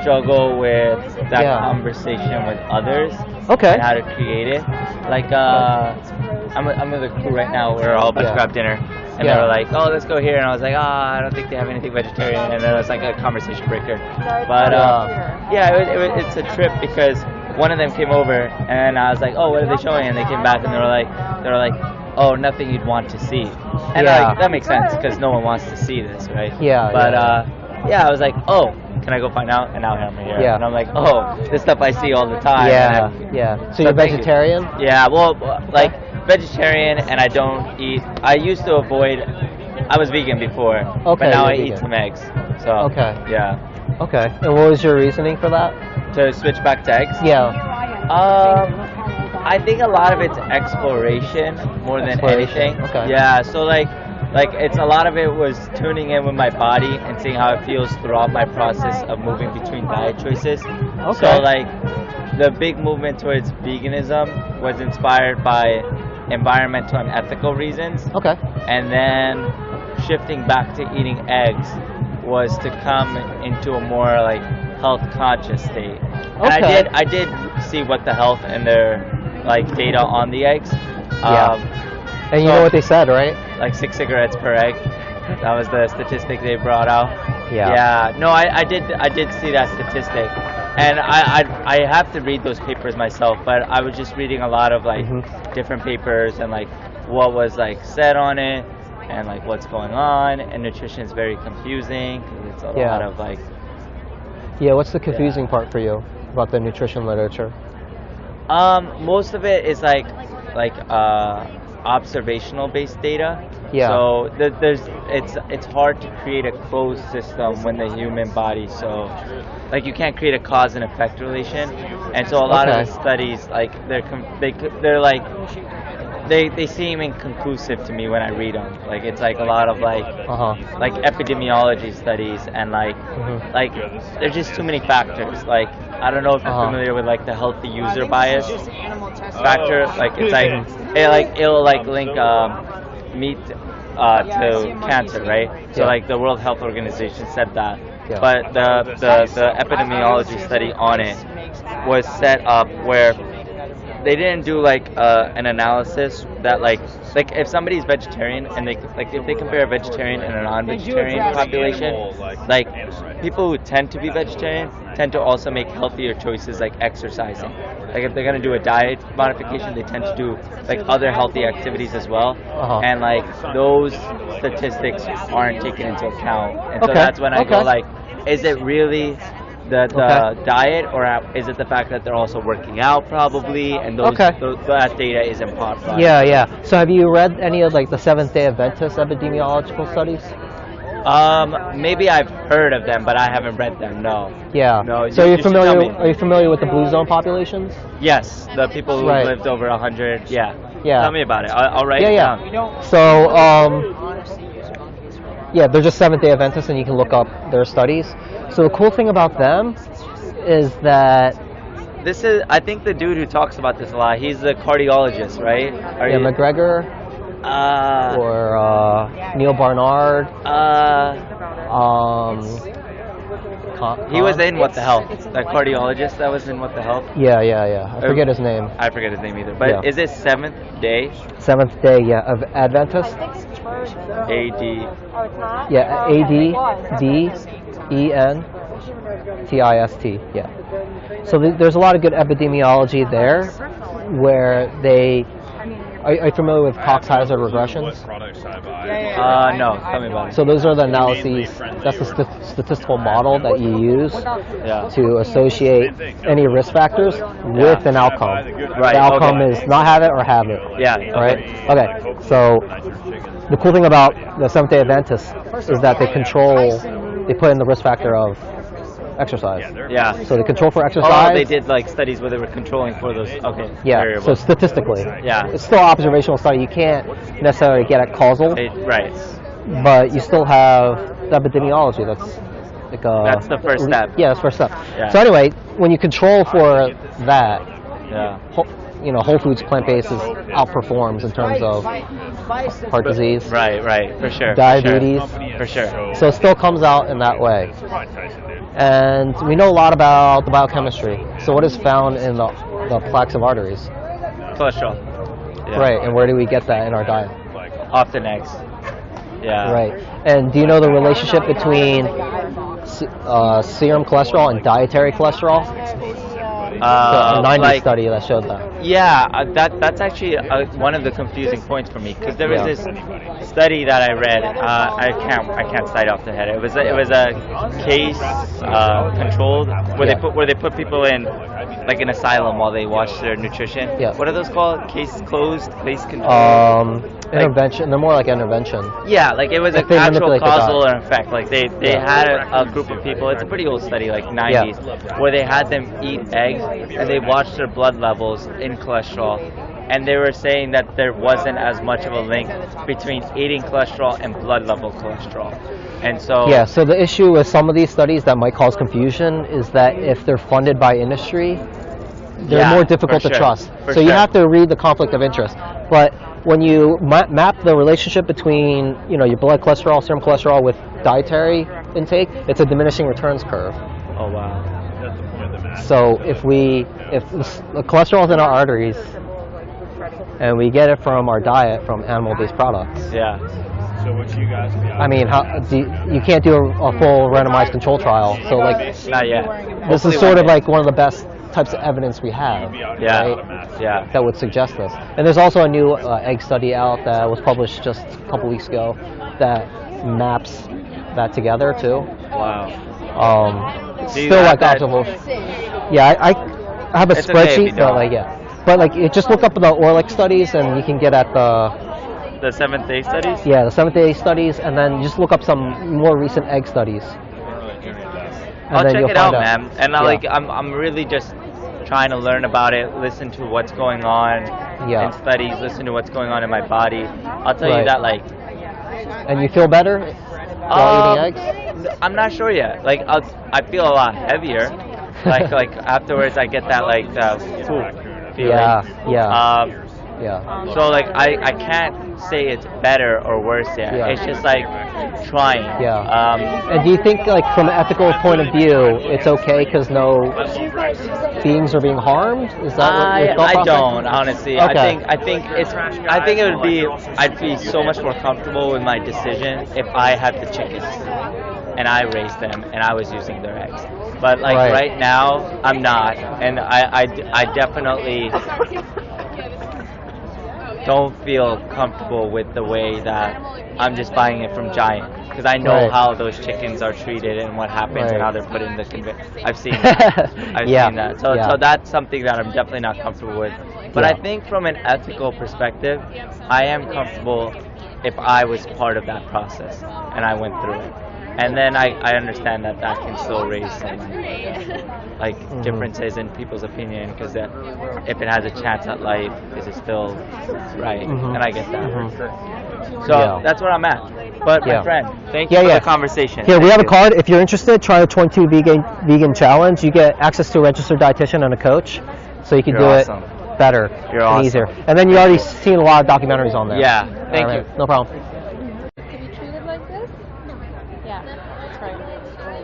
struggle with that Yeah. conversation with others Okay. and how to create it. Like, I'm with a crew right now. We're all about to Yeah. grab dinner, and Yeah. they were like, "Oh, let's go here," and I was like, I don't think they have anything vegetarian," and then it was like a conversation breaker. But it's a trip because one of them came over, and I was like, "Oh, what are they showing?" And they came back, and they were like, "Oh, nothing you'd want to see," and Yeah. like, that makes sense because no one wants to see this, right? Yeah, But yeah. I was like, "Oh, can I go find out?" And now I'm here. Yeah. And I'm like, "Oh, this stuff I see all the time." Yeah. And Yeah. So So you're thank you. vegetarian? yeah, well, like vegetarian, and I don't eat. I used to avoid. I was vegan before, Okay, but now I you're eat vegan. some eggs. So Okay. yeah, Okay. And what was your reasoning for that? to switch back to eggs. Yeah. I think a lot of it's exploration more than Exploration, anything. okay. Yeah, so like it's a lot of it was tuning in with my body and seeing how it feels throughout my process of moving between diet choices. Okay. So like the big movement towards veganism was inspired by environmental and ethical reasons, Okay. and then shifting back to eating eggs was to come into a more like health conscious state. And Okay. I did see what the health and their like data on the eggs. Yeah. And you so- know what they said, right? Like 6 cigarettes per egg. That was the statistic they brought out. Yeah. Yeah. No, I did see that statistic, and I have to read those papers myself. But I was just reading a lot of like Mhm. different papers and like what was like said on it, and like what's going on. And nutrition is very confusing 'cause it's a Yeah. lot of like. Yeah, what's the confusing part for you about the nutrition literature? Most of it is like observational based data. Yeah. So it's hard to create a closed system when the human body. So like you can't create a cause and effect relation, and so a lot of the studies like they're like they seem inconclusive to me when I read them. Like it's like a lot of like epidemiology studies and like there's just too many factors. Like I don't know if you're familiar with like the healthy user bias factor. Like it's like it'll like link meat to cancer, right? So like the World Health Organization said that. Yeah. But the epidemiology study on it was set up where they didn't do like an analysis that like if somebody's vegetarian and they like if they compare a vegetarian and a non-vegetarian population, like people who tend to be vegetarian tend to also make healthier choices like exercising. Like if they're gonna do a diet modification, they tend to do like other healthy activities as well, and like those statistics aren't taken into account. And so that's when I go like, is it really the diet, or is it the fact that they're also working out probably, and that data is in part. Yeah. So have you read any of like the Seventh-day Adventist epidemiological studies? Maybe I've heard of them, but I haven't read them. No. Yeah. No. So are you familiar with the blue zone populations? Yes, the people who lived over 100. Yeah. Yeah. Tell me about it. I'll write it down. So they're just Seventh-day Adventists, and you can look up their studies. So the cool thing about them is that I think the dude who talks about this a lot, he's the cardiologist, right? McGregor or Neil Barnard. He was in What the Health. That cardiologist that was in What the Health. Yeah. I forget his name. I forget his name either. But is it Seventh Day? Seventh Day, of Adventist. A-D. Yeah, ADVENTIST. Yeah. So there's a lot of good epidemiology there, where they. Are you familiar with Cox hazard regressions? No. Tell me about it. So those are the analyses. That's the statistical model that you use to associate any risk factors with an outcome. Right. The outcome is not have it or have it. Yeah. Right. Okay. So the cool thing about the Seventh-day Adventists is that they put in the risk factor of exercise. Yeah. So they control for exercise. Oh, they did like studies where they were controlling for those. Okay. Yeah. Variables. So statistically. Yeah. It's still an observational study. You can't necessarily get at causal. Right. But you still have the epidemiology. That's like that's the first step. Yeah, that's the first step. Yeah. So anyway, when you control for that, Whole Foods plant-based outperforms in terms of heart disease. Right. For sure. Diabetes. For sure. So it still comes out in that way. And we know a lot about the biochemistry. So what is found in the plaques of arteries? Cholesterol. Yeah. Right, and where do we get that in our diet? Often eggs. Yeah. Right. And do you know the relationship between serum cholesterol and dietary cholesterol? A 90s study that showed that. Yeah, that's actually one of the confusing points for me, because there was this study that I read. I can't cite off the head. It was a case controlled where they put people in like an asylum while they watch their nutrition. Yeah. What are those called? Case closed, case controlled. Intervention. They're more like intervention. Yeah, like it was an actual causal effect. Like they had a group of people. It's a pretty old study, like 90s, where they had them eat eggs and they watched their blood levels in cholesterol, and they were saying that there wasn't as much of a link between eating cholesterol and blood level cholesterol. And so so the issue with some of these studies that might cause confusion is that if they're funded by industry, they're more difficult to trust. So you have to read the conflict of interest. But when you map the relationship between your blood cholesterol, serum cholesterol with dietary intake, it's a diminishing returns curve. Oh wow. So if the cholesterol is in our arteries and we get it from our diet from animal-based products. Yeah. So what you guys? I mean, you can't do a full randomized control trial. So like, not yet. This is sort of like one of the best types of evidence we have. Yeah. That would suggest this. And there's also a new egg study out that was published just a couple weeks ago that maps that together too. Wow. Still like optimal. Yeah, I have a spreadsheet, but like But like, just look up the Orlick studies, and you can get at The seventh-day studies. the seventh-day studies, and then just look up some more recent egg studies. And I'll then check you'll it out, find man. And I'm really just trying to learn about it, listen to what's going on in studies, listen to what's going on in my body. I'll tell you that, like. And you feel better while eating eggs? I'm not sure yet. Like, I feel a lot heavier. like afterwards, I get that like feeling. Yeah. So like I can't say it's better or worse yet. Yeah. It's just like trying. Yeah. And do you think, like, from an ethical point of view, it's okay because no beings are being harmed? Is that what your thought I process? don't, honestly. Okay. I think it would be, I'd be so much more comfortable with my decision if I had the chickens and I raised them and I was using their eggs. But like right now, I'm not, and I definitely don't feel comfortable with the way that I'm just buying it from Giant, because I know how those chickens are treated and what happens and how they're put in the I've seen that. Seen that. So that's something that I'm definitely not comfortable with. But I think from an ethical perspective, I am comfortable if I was part of that process and I went through it. And then I understand that can still raise some differences in people's opinion, because if it has a chance at life, is it still right? And I get that. So that's where I'm at. But my friend, thank you for the conversation. Here, we have a card. If you're interested, try the 22 vegan challenge. You get access to a registered dietitian and a coach, so you can do it better and easier. And then you already seen a lot of documentaries on there. Yeah, thank you. No problem.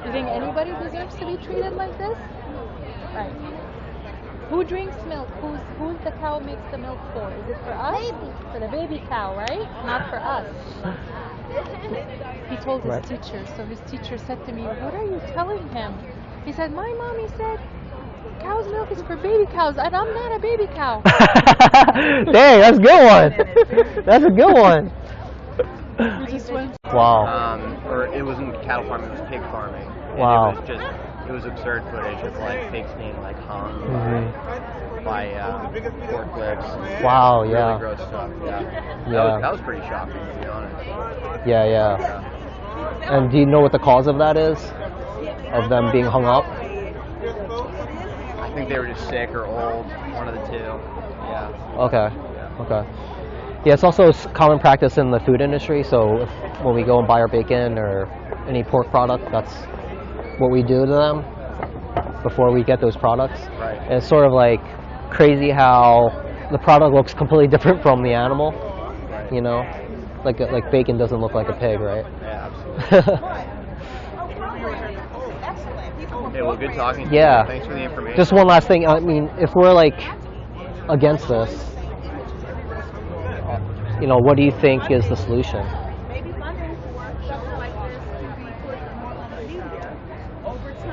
You think anybody deserves to be treated like this? Right. Who drinks milk? Who's the cow makes the milk for? Is it for us? For the baby cow, right? Not for us. He told his teacher, so his teacher said to me, "What are you telling him?" He said, "My mommy said cow's milk is for baby cows, and I'm not a baby cow." Dang, that's a good one. That's a good one. We just went. Wow. Or it wasn't cattle farming, it was pig farming. Wow. It was absurd footage of like pigs being like hung by forklifts. Wow, Really gross stuff. That was pretty shocking, to be honest. Yeah. And do you know what the cause of that is? Of them being hung up? I think they were just sick or old, one of the two. Yeah. Okay. Yeah, it's also common practice in the food industry, so when we go and buy our bacon or any pork product, that's what we do to them before we get those products. Right. And it's sort of like crazy how the product looks completely different from the animal. Right. You know? Like bacon doesn't look like a pig, right? Yeah, absolutely. Okay, well, good talking to you. Yeah. Thanks for the information. Just one last thing. I mean, if we're like against this, you know, what do you think is the solution?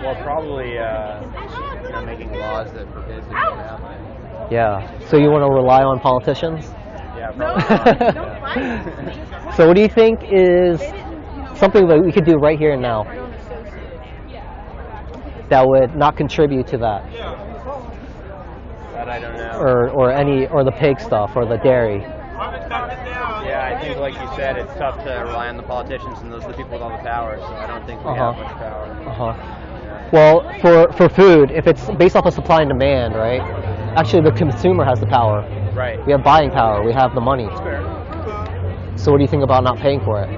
Well, probably making laws that forbid this from happening. Yeah. So you want to rely on politicians? Yeah, probably. So what do you think is something that we could do right here and now that would not contribute to that? That I don't know. Or the pig stuff or the dairy? Yeah, I think, like you said, it's tough to rely on the politicians, and those are the people with all the power, so I don't think we have much power. Well, for food, if it's based off of supply and demand, right? Actually, the consumer has the power. Right. We have buying power. We have the money. That's fair. So what do you think about not paying for it?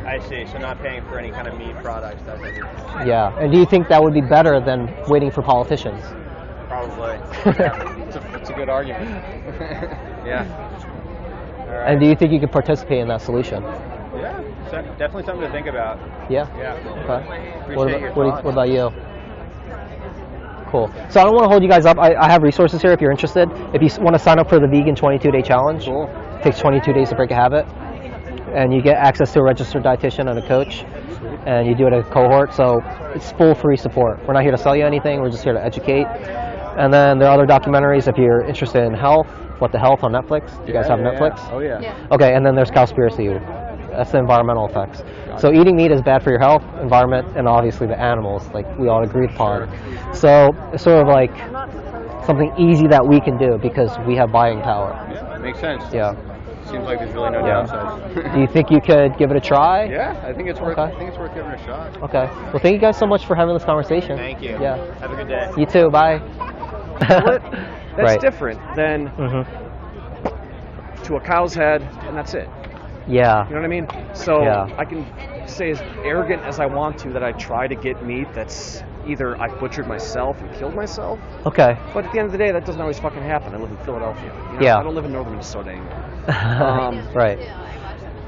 I see. So not paying for any kind of meat products. That's what you're... Yeah. And do you think that would be better than waiting for politicians? Probably. Yeah. It's a good argument. Yeah. All right. And do you think you could participate in that solution? Yeah. So definitely something to think about. Yeah? Yeah. Okay. Appreciate your thoughts. What about you? Cool. So I don't want to hold you guys up. I have resources here if you're interested. If you want to sign up for the vegan 22-day challenge, it takes 22 days to break a habit. And you get access to a registered dietitian and a coach. And you do it at a cohort. So it's full free support. We're not here to sell you anything. We're just here to educate. And then there are other documentaries if you're interested in health. What the Health on Netflix. You guys have Netflix? Oh, yeah. Okay, and then there's Cowspiracy. That's the environmental effects. So eating meat is bad for your health, environment, and obviously the animals, like we all agreed upon. So it's sort of like something easy that we can do because we have buying power. Yeah, makes sense. Yeah. Seems like there's really no downsides. Do you think you could give it a try? Yeah, I think it's worth. Okay. I think it's worth giving it a shot. Okay. Well, thank you guys so much for having this conversation. Thank you. Yeah. Have a good day. You too. Bye. That's Right. different than to a cow's head, and that's it. Yeah. You know what I mean? So Yeah. I can say as arrogant as I want to that I try to get meat that's either I butchered myself and killed myself, Okay. but at the end of the day, that doesn't always fucking happen. I live in Philadelphia. You know? Yeah. I don't live in northern Minnesota anymore. Right.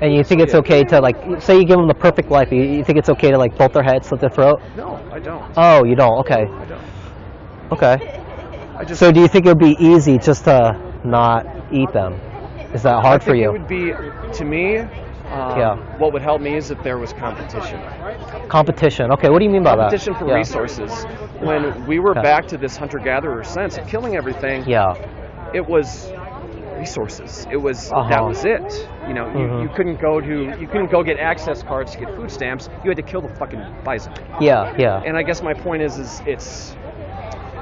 And you think it's okay to like, say you give them the perfect life, you think it's okay to like bolt their head, slit their throat? No, I don't. Oh, you don't? Okay. I don't. Okay. I just. So do you think it would be easy just to not eat them? Is that hard for you? It would be, to me, Yeah. what would help me is if there was competition. Competition. Okay, what do you mean by that? Competition for resources. When we were back to this hunter-gatherer sense of killing everything, Yeah. it was resources. It was Uh-huh. that was it. You know, you couldn't go get access cards to get food stamps. You had to kill the fucking bison. Yeah, yeah. And I guess my point is it's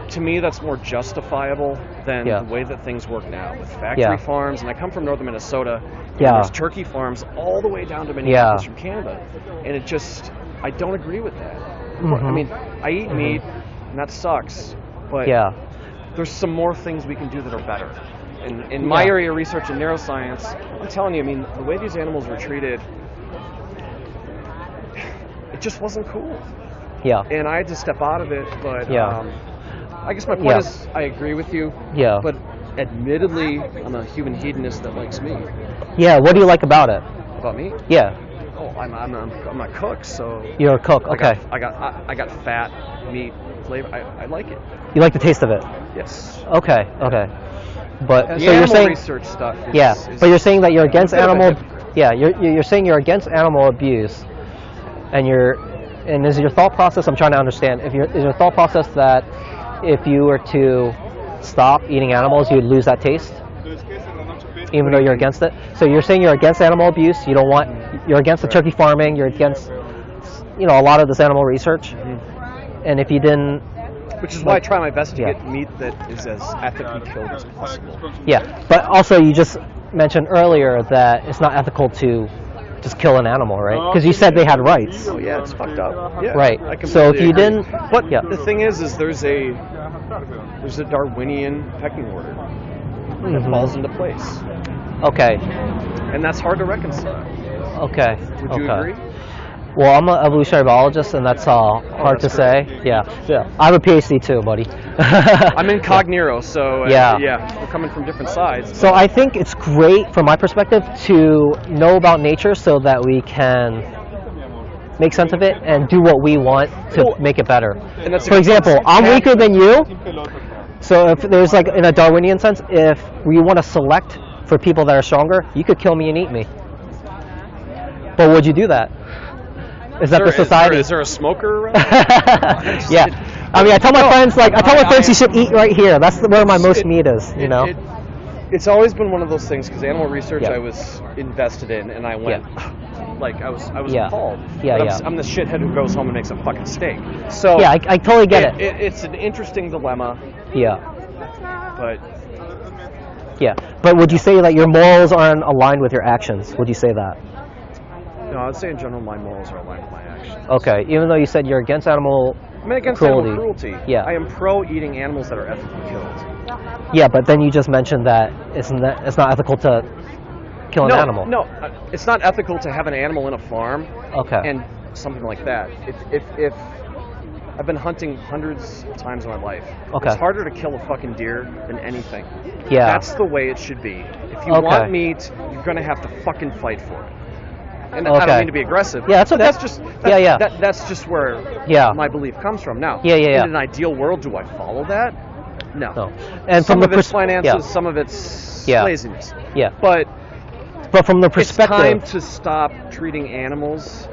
to me that's more justifiable than Yeah. the way that things work now with factory farms. And I come from northern Minnesota. And Yeah. there's turkey farms all the way down to Minneapolis from Canada, and it just I don't agree with that. I mean, I eat meat, and that sucks. But Yeah. there's some more things we can do that are better. In my area of research in neuroscience, I'm telling you, I mean, the way these animals were treated, it just wasn't cool. Yeah. And I had to step out of it, but Yeah. I guess my point is I agree with you, Yeah. but admittedly, I'm a human hedonist that likes meat. Yeah, what do you like about it? About me? Yeah. Oh, I'm a cook, so You're a cook, okay. I got fat meat flavor. I like it. You like the taste of it? Yes. Okay, okay. But And so the you're animal saying research stuff. Is, but you're saying that you're against a bit of a animal. hypocrite. Yeah, you're saying you're against animal abuse, and is your thought process? I'm trying to understand. Is your thought process that if you were to stop eating animals, you'd lose that taste, even though you're against it? So you're saying you're against animal abuse. You don't want. You're against the turkey farming. You're against, a lot of this animal research. And if you didn't. Which is why I try my best to get meat that is as ethically killed as possible. Yeah, but also you just mentioned earlier that it's not ethical to just kill an animal, right? Because you said they had rights. Oh yeah, it's fucked up. Yeah, Right. I So if you completely agree. didn't, But yeah. the thing is there's a Darwinian pecking order that falls into place, Okay. and that's hard to reconcile. Okay. Would you agree? Well, I'm an evolutionary biologist, and that's hard to that's say. Yeah. I have a PhD too, buddy. I'm in cognito, so we're coming from different sides. So I think it's great, from my perspective, to know about nature so that we can make sense of it and do what we want to make it better. And that's a For good example, point. I'm weaker than you, so if there's like, in a Darwinian sense, if we want to select for people that are stronger, you could kill me and eat me. But would you do that? Is that the society? Is there a smoker around? Yeah. I mean, I tell my friends you should eat right here. That's where my most meat is, It's always been one of those things, because animal research Yeah. I was invested in, and I went, like, I was appalled. Yeah, But I'm the shithead who goes home and makes a fucking steak. So Yeah, I totally get it. It's an interesting dilemma, Yeah. but Yeah. But would you say that your morals aren't aligned with your actions? Would you say that? no, I would say in general my morals are aligned with my actions. Okay. Even though you said you're against animal I'm against cruelty. animal cruelty. Yeah. I am pro eating animals that are ethically killed. Yeah, but then you just mentioned that it's not ethical to kill an animal. No, it's not ethical to have an animal in a farm. Okay. And something like that. If I've been hunting hundreds of times in my life. Okay. It's harder to kill a fucking deer than anything. Yeah. That's the way it should be. If you want meat, you're gonna have to fucking fight for it. And I don't mean to be aggressive. Yeah, that's okay. That's just where my belief comes from. Now, in an ideal world, do I follow that? No. And some from of it's finances, some of it's laziness. Yeah. But from the perspective, it's time to stop treating animals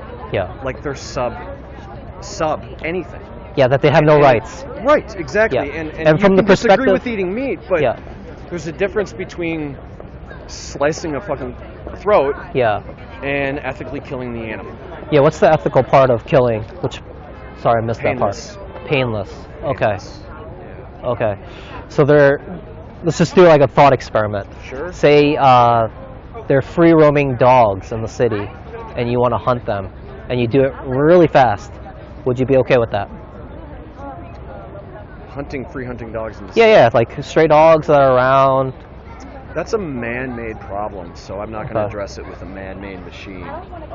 like they're sub anything. Yeah, that they have no rights. Right, exactly. Yeah. And from you the can disagree perspective with eating meat, but there's a difference between slicing a fucking throat and ethically killing the animal. Yeah, what's the ethical part of killing? Sorry, I missed Painless. that part. Painless. Okay. Okay. So let's just do like a thought experiment. Sure. Say they're free roaming dogs in the city and you want to hunt them and you do it really fast. Would you be okay with that? Free hunting dogs in the city? Yeah, like stray dogs that are around. That's a man-made problem, so I'm not going to address it with a man-made machine.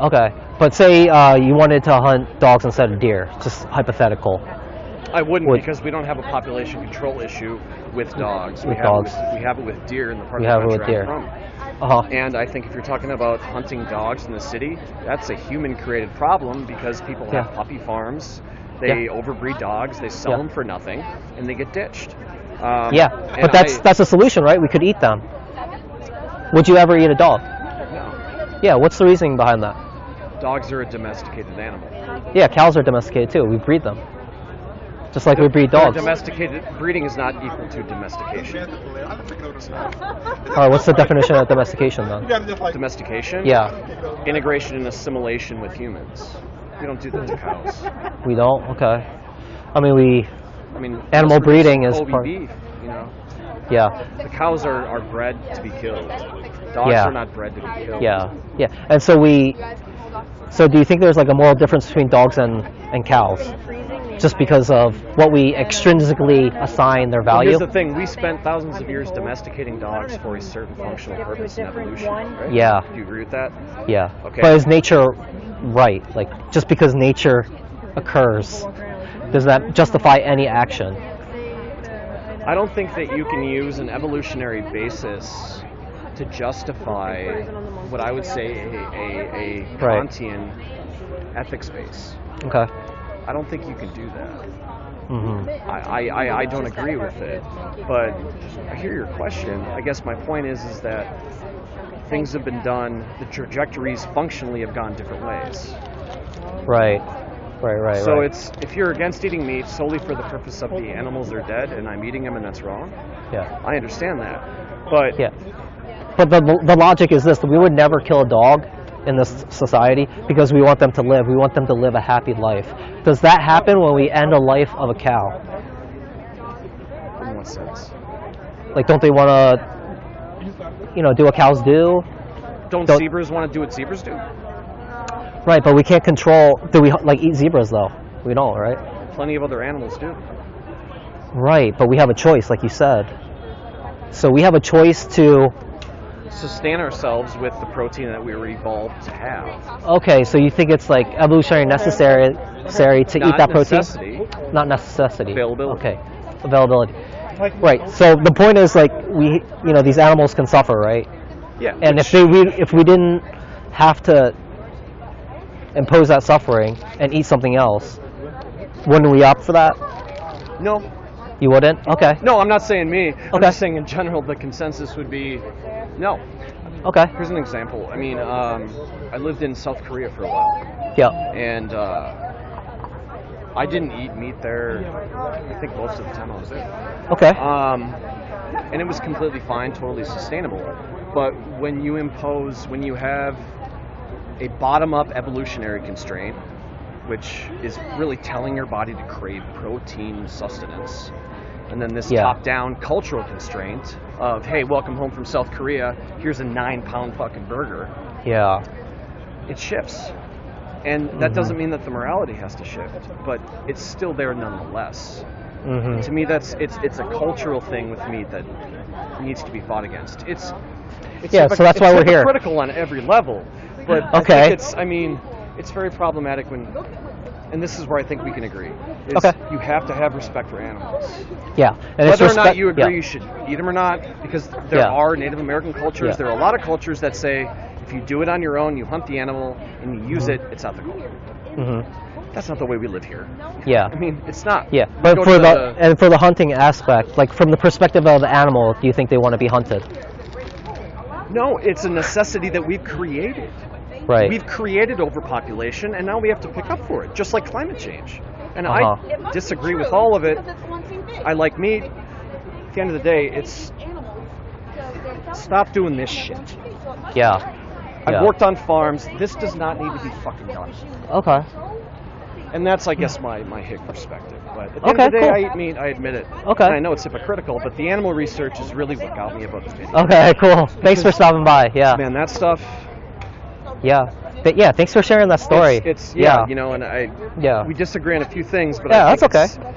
Okay. But say you wanted to hunt dogs instead of deer, just hypothetical. I wouldn't, because we don't have a population control issue with dogs. We have it with deer in the part of the country I'm from. And I think if you're talking about hunting dogs in the city, that's a human-created problem because people have puppy farms. They overbreed dogs, they sell them for nothing, and they get ditched. But that's a solution, right? We could eat them. Would you ever eat a dog? No. Yeah, what's the reasoning behind that? Dogs are a domesticated animal. Yeah, cows are domesticated too. We breed them. Just like we breed dogs. Domesticated breeding is not equal to domestication. All right, what's the definition of domestication then? Domestication? Yeah. Integration and assimilation with humans. We don't do that to cows. We don't? Okay. I mean, animal breeding is part. Beef, you know. Yeah. The cows are bred to be killed. Dogs are not bred to be killed. Yeah. And so do you think there's like a moral difference between dogs and cows? Just because of what we extrinsically assign their value? Well, here's the thing, we spent thousands of years domesticating dogs for a certain functional purpose in evolution, right? Yeah. Do you agree with that? Yeah. Okay. But is nature right? Like, just because nature occurs, does that justify any action? I don't think that you can use an evolutionary basis to justify what I would say a Kantian ethics base. Okay. I don't think you can do that. Mm-hmm. I don't agree with it, but I hear your question. I guess my point is that things have been done, the trajectories functionally have gone different ways. Right. So it's, if you're against eating meat solely for the purpose of the animals are dead and I'm eating them and that's wrong, I understand that. But but the logic is this, that we would never kill a dog in this society because we want them to live. We want them to live a happy life. Does that happen when we end a life of a cow? In what sense? Like, don't they want to, do what cows do? Don't zebras want to do what zebras do? Right, but we can't control. Do we eat zebras though? We don't, right? Plenty of other animals do. Right, but we have a choice, like you said. So we have a choice to sustain ourselves with the protein that we were evolved to have. Okay, so you think it's like evolutionary necessary to eat that protein? Not necessity. Availability. Okay, availability. Right. So the point is, like, these animals can suffer, right? Yeah. And if we didn't have to impose that suffering and eat something else, wouldn't we opt for that? No. You wouldn't? Okay. No, I'm not saying me. I'm just saying in general the consensus would be no. Okay. Here's an example. I mean, I lived in South Korea for a while. Yeah. And I didn't eat meat there, I think most of the time I was there. Okay. And it was completely fine, totally sustainable. But when you have a bottom-up evolutionary constraint, which is really telling your body to crave protein sustenance, and then this top-down cultural constraint of, hey, welcome home from South Korea, here's a 9-pound fucking burger. Yeah. It shifts. And that doesn't mean that the morality has to shift, but it's still there nonetheless. Mm-hmm. To me, it's a cultural thing with meat that needs to be fought against. It's so that's why we're here. It's critical on every level, but I think it's very problematic when, and this is where I think we can agree. You have to have respect for animals. Yeah. And whether or not you agree you should eat them or not, because there are Native American cultures, there are a lot of cultures that say if you do it on your own, you hunt the animal and you use it, it's ethical. Mm-hmm. That's not the way we live here. Yeah. I mean, it's not. Yeah. But for the hunting aspect, like from the perspective of the animal, do you think they want to be hunted? No, it's a necessity that we've created. Right. We've created overpopulation, and now we have to pick up for it, just like climate change. And I disagree with all of it. I like meat. At the end of the day, it's stop doing this shit. Yeah. I've worked on farms. This does not need to be fucking done. Okay. And that's, I guess, my hick perspective. But at the end of the day, cool. I eat meat. I admit it. Okay. And I know it's hypocritical, but the animal research is really what got me about the video. Okay, cool. Thanks for stopping by. Yeah. Man, that stuff. Yeah. Yeah. Thanks for sharing that story. It's yeah. You know, and Yeah. we disagree on a few things, but Yeah, I think that's okay.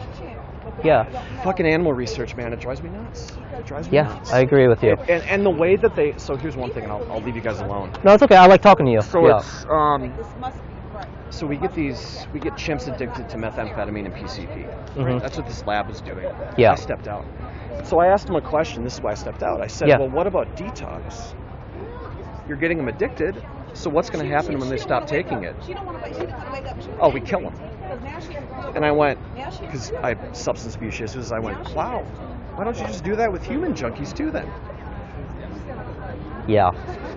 Yeah. Fucking animal research, man, it drives me nuts. It drives me nuts. I agree with you. And the way that they. So here's one thing, and I'll leave you guys alone. No, it's okay. I like talking to you. So yeah. it's so we get chimps addicted to methamphetamine and PCP. Right? That's what this lab was doing. Yeah. I stepped out. So I asked him a question. This is why I stepped out. I said, well, what about detox? You're getting them addicted. So what's going to happen when they stop taking it? Oh, we kill them. And I went, because I have substance abuse issues, I went, wow, why don't you just do that with human junkies too then? Yeah.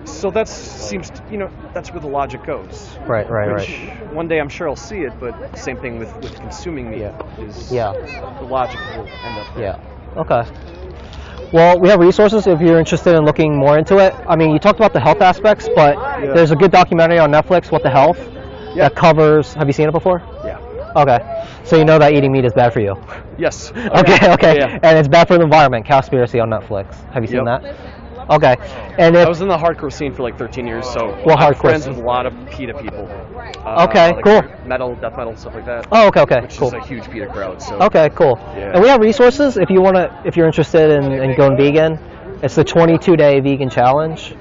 So that seems, that's where the logic goes. Right. One day I'm sure I'll see it, but same thing with consuming meat is the logic will end up there. Yeah. Okay. Well, we have resources if you're interested in looking more into it. I mean, you talked about the health aspects, but there's a good documentary on Netflix, What the Health, that covers. Have you seen it before? Yeah. Okay. So you know that eating meat is bad for you. Yes. Okay. Yeah. And it's bad for the environment. Cowspiracy on Netflix. Have you seen that? Okay. And I was in the hardcore scene for like 13 years, so hardcore I'm friends scene? with a lot of PETA people. Okay, like cool. Death metal, stuff like that. Oh, okay, which cool. is a huge PETA crowd. So. Okay, cool. Yeah. And we have resources if you're interested in going vegan. It's the 22-day vegan challenge.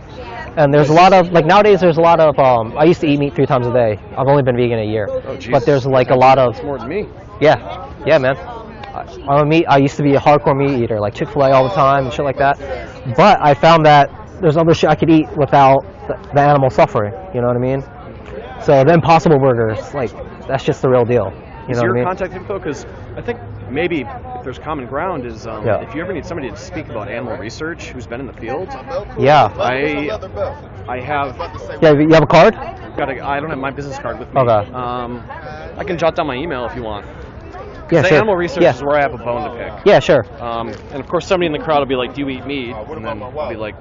And there's a lot of, nowadays there's a lot of, I used to eat meat 3 times a day. I've only been vegan a year. Oh, Jesus. But there's a lot of. That's more than me. Yeah, man. I used to be a hardcore meat eater, like Chick-fil-A all the time and shit like that. But I found that there's other shit I could eat without the animal suffering. You know what I mean? So the Impossible Burgers, that's just the real deal. You know what I mean? Your contact info? Because I think maybe if there's common ground is if you ever need somebody to speak about animal research who's been in the field. Yeah. I have. Yeah, you have a card? I don't have my business card with me. Okay. I can jot down my email if you want. Yeah, the sure. animal research is where I have a bone to pick. Yeah, sure. And of course, somebody in the crowd will be like, "Do you eat meat?" And then I'll be like,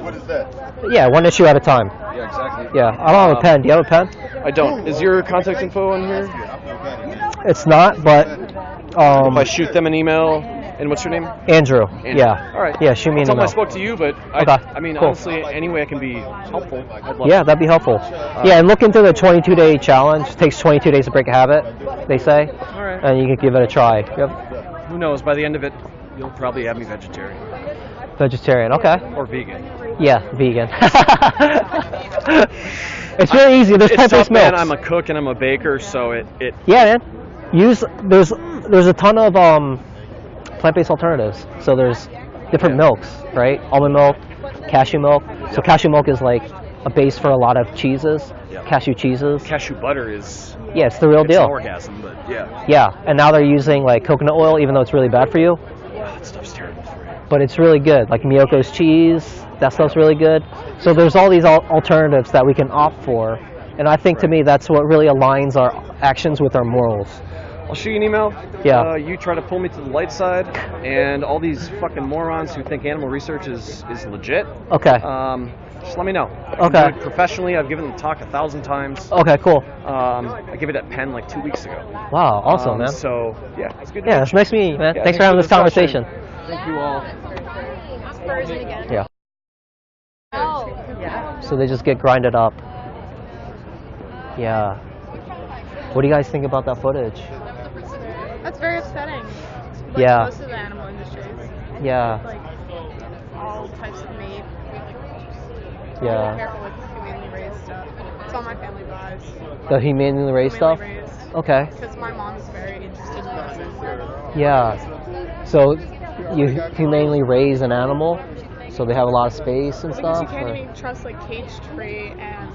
"What is that?" Yeah, one issue at a time. Yeah, exactly. Yeah, I don't have a pen. Do you have a pen? I don't. Is your contact info on here? It's not, but if I shoot them an email, and what's your name? Andrew. Yeah. All right. Yeah, shoot me an Tell them email. I spoke to you, but I mean, cool. honestly, any way I can be helpful, I'd love Yeah, that'd be helpful. Yeah, and look into the 22-day challenge. It takes 22 days to break a habit, they say. All right. And you can give it a try. Yep. Who knows? By the end of it, you'll probably have me vegetarian. Vegetarian, okay. Or vegan. Yeah, vegan. It's really easy. There's It's tough, plant-based milks. man. I'm a cook and I'm a baker, so it Yeah, man. There's a ton of plant-based alternatives. So there's different milks, right? Almond milk, cashew milk. So cashew milk is like a base for a lot of cheeses, cashew cheeses. Cashew butter is it's the real deal. It's an orgasm, but yeah. Yeah, and now they're using like coconut oil, even though it's really bad for you. That stuff's terrible for you. But it's really good. Like Miyoko's cheese, that stuff's really good. So there's all these alternatives that we can opt for, and I think to me that's what really aligns our actions with our morals. I'll shoot you an email. Yeah. You try to pull me to the light side, and all these fucking morons who think animal research is legit. Okay. Just let me know. I can do it professionally. I've given the talk 1,000 times. Okay, cool. I gave it at Penn like 2 weeks ago. Wow, awesome, man. So yeah, it's good. Yeah, it's nice meeting you, man. Yeah, thanks for having this conversation. Thank you all. Yeah. So they just get grinded up. Yeah. What do you guys think about that footage? That's very upsetting. Yeah. Most of the animal industries. Yeah. Like all types of meat. Yeah. Be careful with humanely raised stuff. It's all my family buys. The humanely raised stuff? Okay. Because my mom's very interested in this. Yeah. So you humanely raise an animal, so they have a lot of space and Because stuff? you can't even trust like cage-free and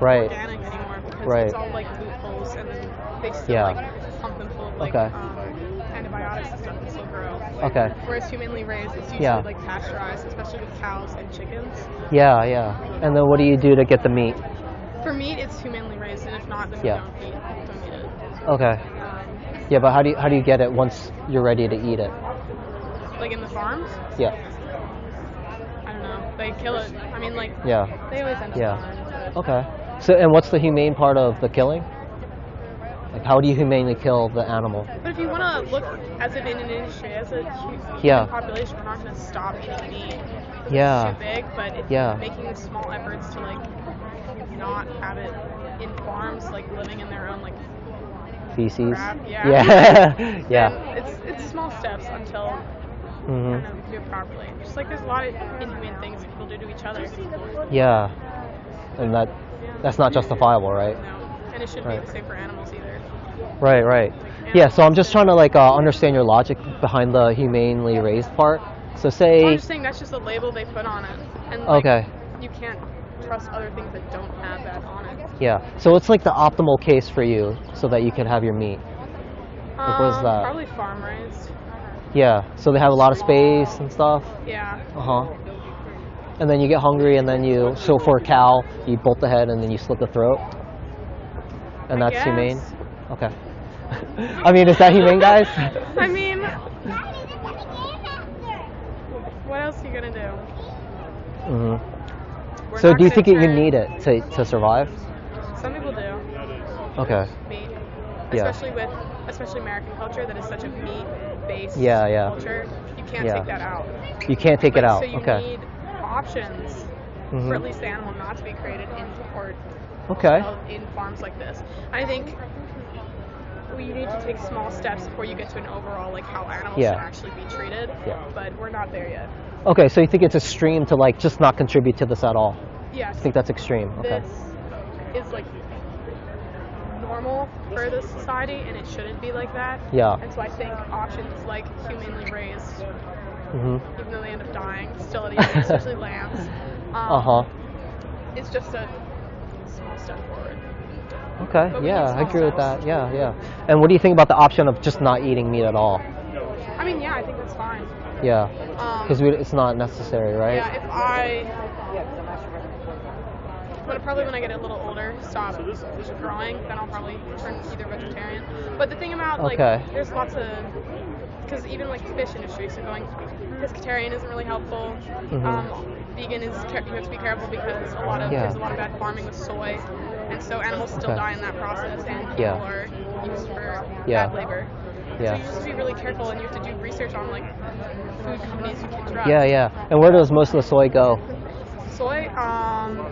Right. organic anymore because Right. it's all like loopholes and then they still Yeah. like pump them full of like antibiotics and stuff and still grow. Okay. Whereas humanly raised, it's usually Yeah. like pasteurized, especially with cows and chickens. Yeah, yeah. And then what do you do to get the meat? For meat, it's humanely raised, and if not, then Yeah. we don't eat it. Okay. Yeah, but how do you get it once you're ready to eat it? Like in the farms, Yeah. I don't know. They kill it. I mean, like Yeah. they always end up Yeah. dying, but Okay. So and what's the humane part of the killing? Like, how do you humanely kill the animal? But if you want to look as if in an industry, as a human Yeah. population, we're not going to stop eating meat. Yeah. It's too big, but if Yeah. making small efforts to like not have it in farms, like living in their own like Feces. crap, yeah. Yeah. Yeah. And it's small steps until Mhm. you know, we do it properly. Just like there's a lot of inhumane things that people do to each other. Yeah. And that's not justifiable, right? No, and it shouldn't Right. be the same for animals either. Right, right. Yeah, so I'm just trying to like understand your logic behind the humanely raised part. So I'm say, just saying that's just a label they put on it, and like, okay, you can't trust other things that don't have that on it. yeah. So it's like the optimal case for you so that you can have your meat. Like, what is that? Probably farm raised. Yeah, so they have a lot of space and stuff. Yeah. Uh-huh. And then you get hungry and then so for a cow, you bolt the head and then you slit the throat. And I that's humane? guess. Okay. I mean, is that humane, guys? I mean, what else are you gonna do? Hmm. We're So not do you gonna think you turn- need it to survive? Some people do. Okay. Meat, Yeah. especially American culture that is such a meat-based Yeah, yeah. culture. You can't Yeah. take that out. You can't take it out. So you Okay. need options Mhm. for at least the animal not to be created in or Okay. in farms like this. I think you need to take small steps before you get to an overall like how animals Yeah. should actually be treated. Yeah. But we're not there yet. Okay, so you think it's extreme to like just not contribute to this at all? Yes. I think that's extreme. Okay. This is like normal for the society, and it shouldn't be like that. Yeah. And so I think options like humanely raised, Mhm. even though they end up dying, still at the end, especially lambs. Uh-huh. It's just a small step forward. Okay. But we Yeah, need I small agree with steps. that. Yeah, yeah. And what do you think about the option of just not eating meat at all? I mean, yeah, I think that's fine. Yeah. Um, Because it's not necessary, right? Yeah, probably when I get a little older, stop growing, then I'll probably turn either vegetarian. But the thing about like, Okay. there's lots of, because even like the fish industry, so going pescatarian isn't really helpful. Mhm. Vegan is you have to be careful because Yeah. there's a lot of bad farming with soy, and so animals still Okay. die in that process, and people Yeah. are used for Yeah. bad labor. Yeah. So you just have to be really careful, and you have to do research on like food companies you can trust. Yeah, yeah. And where does most of the soy go? Soy,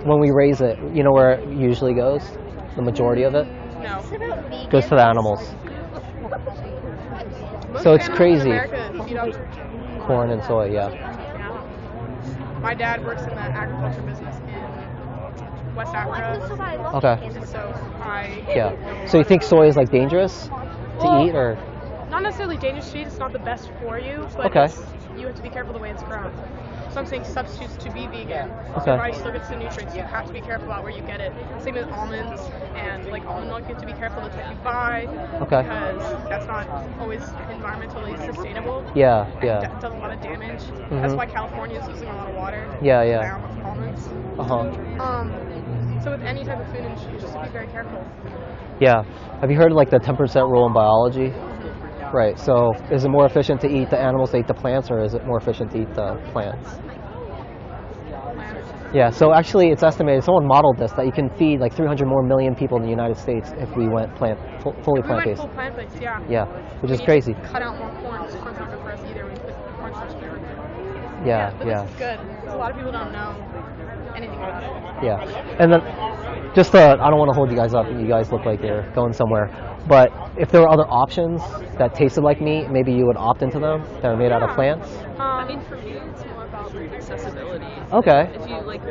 When we raise it, you know where it usually goes? The majority of it no. goes to the animals. Most So it's animals crazy. In America feed off Corn and soy, yeah. My dad works in the agriculture business in West Africa. Okay. And so Yeah. So you think soy is like dangerous to eat or? not necessarily dangerous to eat, it's not the best for you, but Okay. you have to be careful the way it's grown. So I'm saying substitutes to be vegan. So Okay. your body still gets the nutrients, you have to be careful about where you get it. Same with almonds and like almond milk, you have to be careful the type you buy. Okay. Because that's not always environmentally sustainable. Yeah, And yeah. it does a lot of damage. That's Mhm. why California is using a lot of water. Yeah, to yeah. buy almonds. Uh-huh. So with any type of food industry, you just have to be very careful. Yeah. Have you heard like the 10% rule in biology? Right. So is it more efficient to eat the animals to eat the plants, or is it more efficient to eat the plants? Yeah. So actually, it's estimated. Someone modeled this that you can feed like 300 more million people in the United States if we went fully If we went plant-based. full plant-based, yeah. Yeah, which We is need crazy. to cut out more corn. 'Cause corn's not good for us either. We put cornstarch in everything. Yeah, But yeah, this is good. 'Cause a lot of people don't know anything about it. yeah. And then, just I don't want to hold you guys up. You guys look like you're going somewhere. But if there were other options that tasted like meat, maybe you would opt into them that are made out of Yeah. plants. I mean, for me, it's more about accessibility. Okay. If you like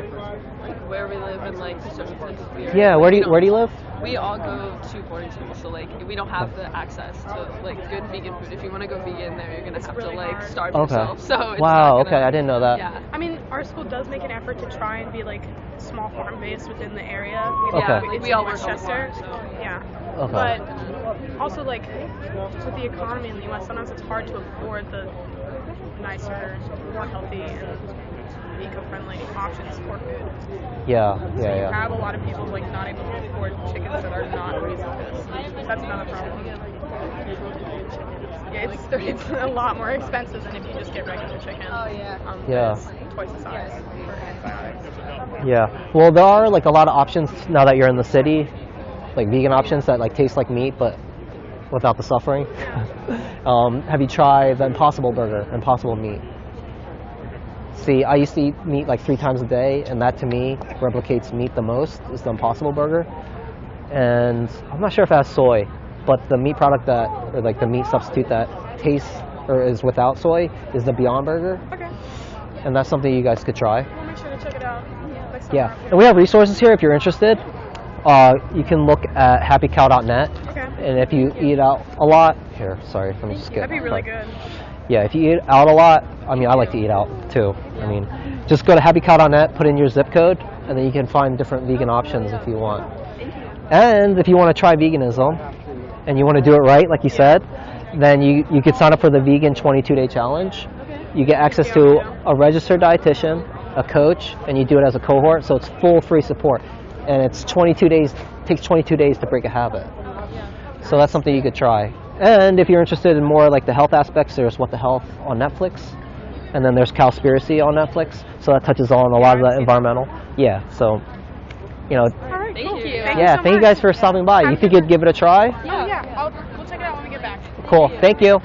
where we live and like certain places we are. Yeah. Where do you live? We all go to boarding school, so like we don't have the access to like good vegan food. If you want to go vegan there, you're gonna have really to like hard. starve Okay. yourself. So it's Wow. not Okay. gonna- I didn't know that. Yeah. I mean, our school does make an effort to try and be like small farm based within the area. Okay. Yeah, It's we all in work on Westchester. farms, so. Yeah. Okay. But also like with the economy in the U.S., sometimes it's hard to afford the nicer, more healthy, and eco-friendly options for food. Yeah. So Yeah. you Yeah. have a lot of people like not able to afford chickens that are not raised like this. That's another problem. Yeah, it's a lot more expensive than if you just get regular chicken. Oh yeah. Yeah. It's twice the size for antibiotics. Yeah. Well, there are like a lot of options now that you're in the city, like vegan options that like taste like meat, but without the suffering. Have you tried the Impossible Burger, Impossible Meat? See, I used to eat meat like 3 times a day, and that to me replicates meat the most, is the Impossible Burger. And I'm not sure if it has soy, but the meat product that, or like the meat substitute that tastes or is without soy is the Beyond Burger. Okay. And that's something you guys could try. We'll make sure to check it out. Yeah, and we have resources here if you're interested. You can look at happycow.net. Okay. And if you eat out a lot, here, sorry, let me just get. That'd be really good. Yeah, if you eat out a lot, I mean, I like to eat out too. I mean, just go to happycow.net, put in your zip code, and then you can find different vegan options if you want. And if you want to try veganism, and you want to do it right, like you said, then you could sign up for the Vegan 22-Day Challenge. You get access to a registered dietitian, a coach, and you do it as a cohort, so it's full free support. And it's 22 days, takes 22 days to break a habit. So that's something you could try. And if you're interested in more like the health aspects, there's What the Health on Netflix. And then there's Cowspiracy on Netflix. So that touches on a lot of the environmental. Yeah, so, you know. All right, Thank cool. you. Thank Yeah, you so thank you much. guys for stopping by. You think you'd give it a try? Yeah. We'll check it out when we get back. Cool, thank you.